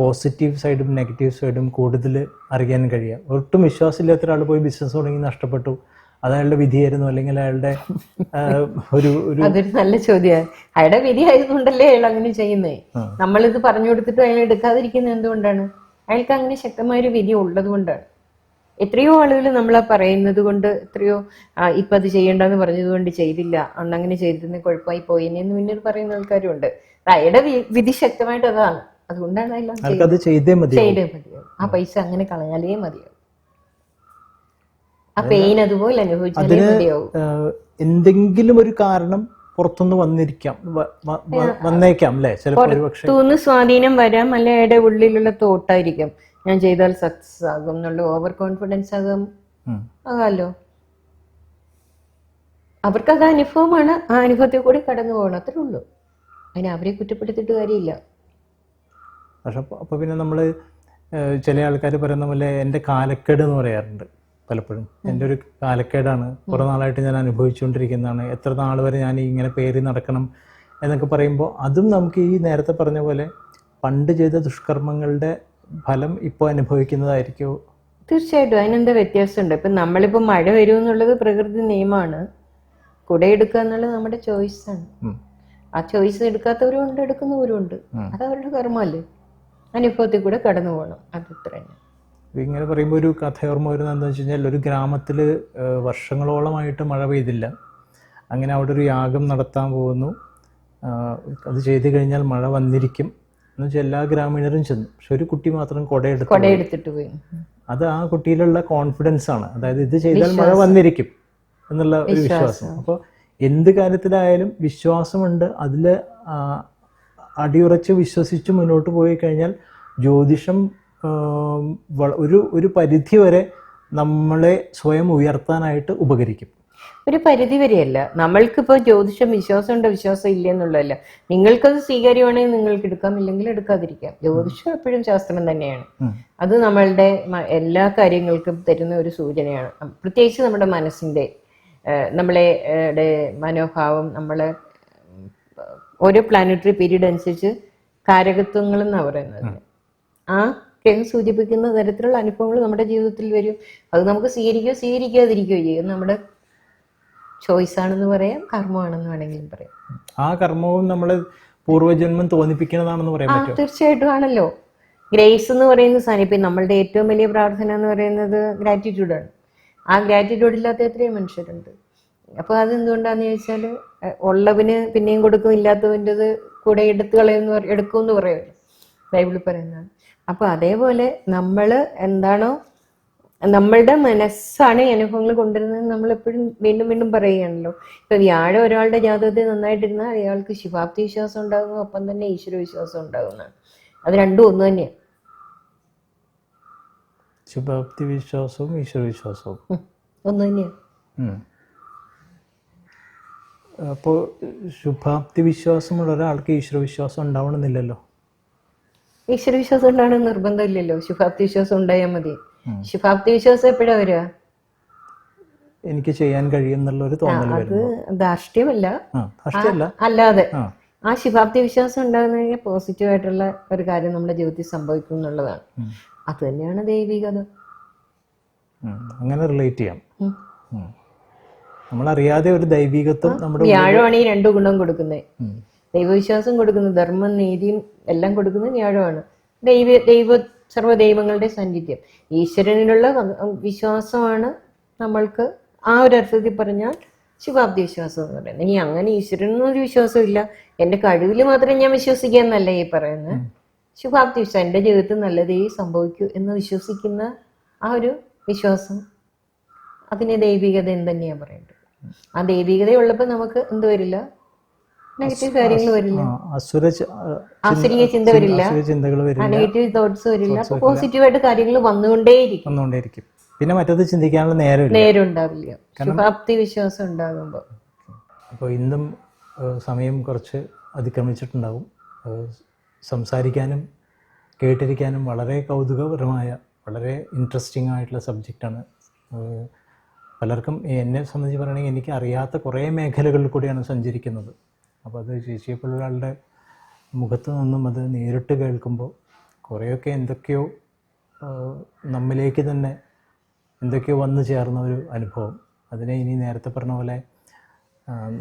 പോസിറ്റീവ് സൈഡും നെഗറ്റീവ് സൈഡും കൂടുതൽ അറിയാൻ കഴിയുക? ഒട്ടും വിശ്വാസമില്ലാത്ത ഒരാൾ പോയി ബിസിനസ് തുടങ്ങി നഷ്ടപ്പെട്ടു, അത് അയാളുടെ വിധിയായിരുന്നു, അല്ലെങ്കിൽ അയാളുടെ അതൊരു നല്ല ചോദ്യമാണ്. അയാളുടെ വിധി ആയതുകൊണ്ടല്ലേ അയാൾ അങ്ങനെ ചെയ്യുന്നേ. നമ്മളിത് പറഞ്ഞു കൊടുത്തിട്ട് അയാൾ എടുക്കാതിരിക്കുന്നത് എന്തുകൊണ്ടാണ്? അയാൾക്ക് അങ്ങനെ ശക്തമായൊരു വിധി ഉള്ളത് കൊണ്ടാണ്. എത്രയോ ആളുകൾ നമ്മളാ പറയുന്നത് കൊണ്ട്, എത്രയോ ഇപ്പൊ അത് ചെയ്യേണ്ടെന്ന് പറഞ്ഞത് കൊണ്ട് ചെയ്തില്ല, അന്ന് അങ്ങനെ ചെയ്തിരുന്ന കുഴപ്പമായി പോയിന്ന് പിന്നീട് പറയുന്ന ആൾക്കാരുണ്ട്. അയാളുടെ വിധി ശക്തമായിട്ട് അതാണ്, അതുകൊണ്ടാണ് എല്ലാം ചെയ്തേ മതിയാവും. ആ പൈസ അങ്ങനെ കളഞ്ഞാലേ മതിയാവും. ആ പെയിൻ അതുപോലെ അനുഭവിച്ചാലേ മതിയാവും. എന്തെങ്കിലും ഒരു കാരണം പുറത്തുനിന്ന് വന്നേക്കാം അല്ലെ? പുറത്തുനിന്ന് സ്വാധീനം വരാം, അല്ല അയാളുടെ ഉള്ളിലുള്ള തോട്ടായിരിക്കും ഞാൻ ചെയ്താൽ സക്സസ് ആകും എന്നുള്ള ഓവർ കോൺഫിഡൻസ് ആകാമല്ലോ. അവർക്കത് അനുഭവമാണ്, ആ അനുഭവത്തിൽ കൂടി കടന്നു പോകണം, അത്രേ ഉള്ളൂ. അതിന് അവരെ കുറ്റപ്പെടുത്തിയിട്ട് കാര്യമില്ല. പക്ഷെ അപ്പൊ പിന്നെ നമ്മള് ചില ആൾക്കാർ പറയുന്ന പോലെ എൻ്റെ കാലക്കേട് എന്ന് പറയാറുണ്ട് പലപ്പോഴും. എൻ്റെ ഒരു കാലക്കേടാണ്, കുറെ നാളായിട്ട് ഞാൻ അനുഭവിച്ചുകൊണ്ടിരിക്കുന്നതാണ്, എത്ര നാൾ വരെ ഞാൻ ഇങ്ങനെ പേറി നടക്കണം എന്നൊക്കെ പറയുമ്പോൾ അതും നമുക്ക് ഈ നേരത്തെ പറഞ്ഞ പോലെ പണ്ട് ചെയ്ത ദുഷ്കർമ്മങ്ങളുടെ ഫലം ഇപ്പോൾ അനുഭവിക്കുന്നതായിരിക്കുമോ? തീർച്ചയായിട്ടും അതിനെന്താ വ്യത്യാസമുണ്ട്? ഇപ്പം നമ്മളിപ്പോൾ മഴ വരും എന്നുള്ളത് പ്രകൃതി നിയമമാണ്, കുടയെടുക്കുക എന്നുള്ളത് നമ്മുടെ ചോയ്സാണ്. ആ ചോയ്സ് എടുക്കാത്തവരും ഉണ്ട്, എടുക്കുന്നവരും ഉണ്ട്. അത് അവരുടെ കർമ്മമല്ലേ, അനുഭവത്തിൽ കൂടെ കടന്നു പോകണം, അതത്ര തന്നെ. ഇങ്ങനെ പറയുമ്പോൾ ഒരു കഥ ഓർമ്മ വരുന്നത് എന്താണെന്ന് വെച്ച് കഴിഞ്ഞാൽ, ഒരു ഗ്രാമത്തിൽ വർഷങ്ങളോളമായിട്ട് മഴ പെയ്തില്ല. അങ്ങനെ അവിടെ ഒരു യാഗം നടത്താൻ പോകുന്നു. അത് ചെയ്ത് കഴിഞ്ഞാൽ മഴ വന്നിരിക്കും എന്ന് വെച്ചാൽ എല്ലാ ഗ്രാമീണരും ചെന്നു. പക്ഷെ ഒരു കുട്ടി മാത്രം കൊടയെടുത്തിട്ട് പോയി. അത് ആ കുട്ടിയിലുള്ള കോൺഫിഡൻസ് ആണ്, അതായത് ഇത് ചെയ്താൽ മഴ വന്നിരിക്കും എന്നുള്ള ഒരു വിശ്വാസം. അപ്പോൾ എന്ത് കാര്യത്തിലായാലും വിശ്വാസമുണ്ട്, അതിൽ അടിയുറച്ച് വിശ്വസിച്ച് മുന്നോട്ട് പോയി കഴിഞ്ഞാൽ ജ്യോതിഷം ഒരു പരിധി വരെ നമ്മളെ സ്വയം ഉയർത്താനായിട്ട് ഉപകരിക്കും. ഒരു പരിധി വരെയല്ല. നമ്മൾക്കിപ്പോൾ ജ്യോതിഷം വിശ്വാസമുണ്ടോ വിശ്വാസം ഇല്ല എന്നുള്ളതല്ല. നിങ്ങൾക്കത് സ്വീകാര്യമാണെങ്കിൽ നിങ്ങൾക്ക് എടുക്കാം, ഇല്ലെങ്കിൽ എടുക്കാതിരിക്കാം. ജ്യോതിഷം എപ്പോഴും ശാസ്ത്രം തന്നെയാണ്. അത് നമ്മളുടെ എല്ലാ കാര്യങ്ങൾക്കും തരുന്ന ഒരു സൂചനയാണ്. പ്രത്യേകിച്ച് നമ്മുടെ മനസ്സിൻ്റെ, നമ്മളെ മനോഭാവം, നമ്മളെ ഓരോ പ്ലാനറ്ററി പീരീഡ് അനുസരിച്ച് കാരകത്വങ്ങൾ എന്നാണ് പറയുന്നത്. ആ ഗ്രഹം സൂചിപ്പിക്കുന്ന തരത്തിലുള്ള അനുഭവങ്ങൾ നമ്മുടെ ജീവിതത്തിൽ വരും. അത് നമുക്ക് സ്വീകരിക്കുകയോ സ്വീകരിക്കാതിരിക്കുകയോ ചെയ്യും. നമ്മുടെ ചോയ്സ് ആണെന്ന് പറയാം, കർമ്മമാണെന്ന് വേണമെങ്കിലും പറയാം. ആ കർമ്മവും നമ്മള് പൂർവ്വജന്മം തോന്നിപ്പിക്കുന്നതാണെന്ന് പറയാൻ പറ്റും. തീർച്ചയായിട്ടും ആണല്ലോ. ഗ്രേസ് എന്ന് പറയുന്ന സാധനം, ഇപ്പം നമ്മളുടെ ഏറ്റവും വലിയ പ്രാർത്ഥന എന്ന് പറയുന്നത് ഗ്രാറ്റിറ്റ്യൂഡാണ്. ആ ഗ്രാറ്റിറ്റ്യൂഡ് ഇല്ലാത്ത എത്രയോ മനുഷ്യരുണ്ട്. അപ്പോൾ അതെന്തുകൊണ്ടാന്ന് ചോദിച്ചാൽ, ഉള്ളവന് പിന്നെയും കൊടുക്കും, ഇല്ലാത്തവൻ്റെത് കൂടെ എടുക്കുമെന്ന് പറയുമല്ലോ ബൈബിളിൽ പറയുന്നതാണ്. അപ്പോൾ അതേപോലെ നമ്മൾ എന്താണോ, നമ്മളുടെ മനസ്സാണ് ഈ അനുഭവങ്ങൾ കൊണ്ടുവരുന്നത്. നമ്മളെപ്പോഴും വീണ്ടും വീണ്ടും പറയുകയാണല്ലോ. ഇപ്പൊ വ്യാഴം ഒരാളുടെ ജാതകത്തിൽ നന്നായിട്ടിരുന്നാൽ അയാൾക്ക് ശുഭാപ്തി വിശ്വാസം ഉണ്ടാകുന്നു, ഒപ്പം തന്നെ ഈശ്വര വിശ്വാസം ഉണ്ടാകുന്നതാണ്. അത് രണ്ടും ഒന്ന് തന്നെയാണ്. ശുഭാപ്തി വിശ്വാസവും ഈശ്വര വിശ്വാസവും ഒന്ന് തന്നെയാണ്. അപ്പോൾ ശുഭാപ്തി വിശ്വാസമുള്ള ഒരാൾക്ക് ഈശ്വര വിശ്വാസം ഉണ്ടാവണമെന്നില്ലല്ലോ. ഈശ്വര വിശ്വാസം ഉണ്ടാവണമെന്ന് നിർബന്ധമില്ലല്ലോ. ശുഭാപ്തി വിശ്വാസം ഉണ്ടായാൽ മതി. ശുഭാപ്തി വിശ്വാസം എപ്പോഴാ വരിക? എനിക്ക് ചെയ്യാൻ കഴിയുന്നുള്ള ഒരു തോന്നൽ. അത് ധാർഷ്ട്യമല്ല, അല്ലാതെ ആ ശുഭാപ്തി വിശ്വാസം ഉണ്ടാകുന്ന പോസിറ്റീവായിട്ടുള്ള ഒരു കാര്യം നമ്മുടെ ജീവിതത്തിൽ സംഭവിക്കും എന്നുള്ളതാണ്. അത് തന്നെയാണ് ദൈവികത. അങ്ങനെ റിലേറ്റ് ചെയ്യാം. നമ്മളറിയാതെ ഒരു ദൈവികത്വം നമ്മുടെ വ്യാഴമാണ് ഈ രണ്ടു ഗുണം കൊടുക്കുന്നത്. ദൈവവിശ്വാസം കൊടുക്കുന്നത്, ധർമ്മം നീതിയും എല്ലാം കൊടുക്കുന്നത് വ്യാഴമാണ്. സർവ്വദൈവങ്ങളുടെ സാന്നിധ്യം, ഈശ്വരനിലുള്ള വിശ്വാസമാണ് നമ്മൾക്ക് ആ ഒരു അർത്ഥത്തിൽ പറഞ്ഞാൽ ശുഭാപ്തി വിശ്വാസം എന്ന് പറയുന്നത്. ഇനി അങ്ങനെ ഈശ്വരനൊരു വിശ്വാസമില്ല, എൻ്റെ കഴിവിൽ മാത്രമേ ഞാൻ വിശ്വസിക്കുക എന്നല്ല ഈ പറയുന്നത്. ശുഭാപ്തി വിശ്വാസം, എൻ്റെ ജീവിതത്തിൽ നല്ലതേ സംഭവിക്കൂ എന്ന് വിശ്വസിക്കുന്ന ആ ഒരു വിശ്വാസം, അതിനെ ദൈവികത എന്ന് തന്നെയാണ് പറയേണ്ടത്. ആ ദൈവികത ഉള്ളപ്പോൾ നമുക്ക് എന്ത് വരില്ല, നെഗറ്റീവ് കാര്യങ്ങൾ വരില്ല, ആസുരിക ചിന്ത വരില്ല, നെഗറ്റീവ് തോട്ട്സ് വരില്ല. പോസിറ്റീവായിട്ട് കാര്യങ്ങൾ വന്നുകൊണ്ടേയിരിക്കും. പിന്നെ മറ്റത് ചിന്തിക്കാനുള്ള നേരം ഉണ്ടാവില്ല ശുഭാപ്തി വിശ്വാസം ഉണ്ടാകുമ്പോൾ. അപ്പോൾ ഇന്നും സമയം കുറച്ച് അതിക്രമിച്ചിട്ടുണ്ടാവും. സംസാരിക്കാനും കേട്ടിരിക്കാനും വളരെ കൗതുകപരമായ, വളരെ ഇൻട്രസ്റ്റിംഗ് ആയിട്ടുള്ള സബ്ജക്റ്റാണ് പലർക്കും എന്നെ സംബന്ധിച്ച് പറയുകയാണെങ്കിൽ എനിക്ക് അറിയാത്ത കുറേ മേഖലകളിൽ കൂടിയാണ് സഞ്ചരിക്കുന്നത്. അപ്പോൾ അത് ചേച്ചിയെപ്പോലുള്ള ഒരാളുടെ മുഖത്ത് നിന്നും അത് നേരിട്ട് കേൾക്കുമ്പോൾ കുറേയൊക്കെ എന്തൊക്കെയോ നമ്മിലേക്ക് തന്നെ എന്തൊക്കെയോ വന്നു ചേർന്ന ഒരു അനുഭവം. അതിനെ ഇനി നേരത്തെ പറഞ്ഞ പോലെ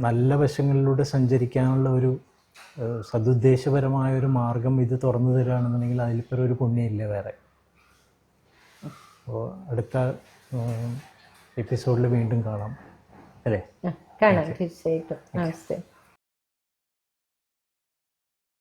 നല്ല വശങ്ങളിലൂടെ സഞ്ചരിക്കാനുള്ള ഒരു സതുദ്ദേശപരമായ ഒരു മാർഗം ഇത് തുറന്നു തരികയാണെന്നുണ്ടെങ്കിൽ അതിലിപ്പോൾ ഒരു പുണ്യമില്ല വേറെ. അപ്പോൾ അടുത്ത എപ്പിസോഡിൽ വീണ്ടും കാണാം അല്ലേ? കാണാം തീർച്ചയായിട്ടും. നമസ്തേ.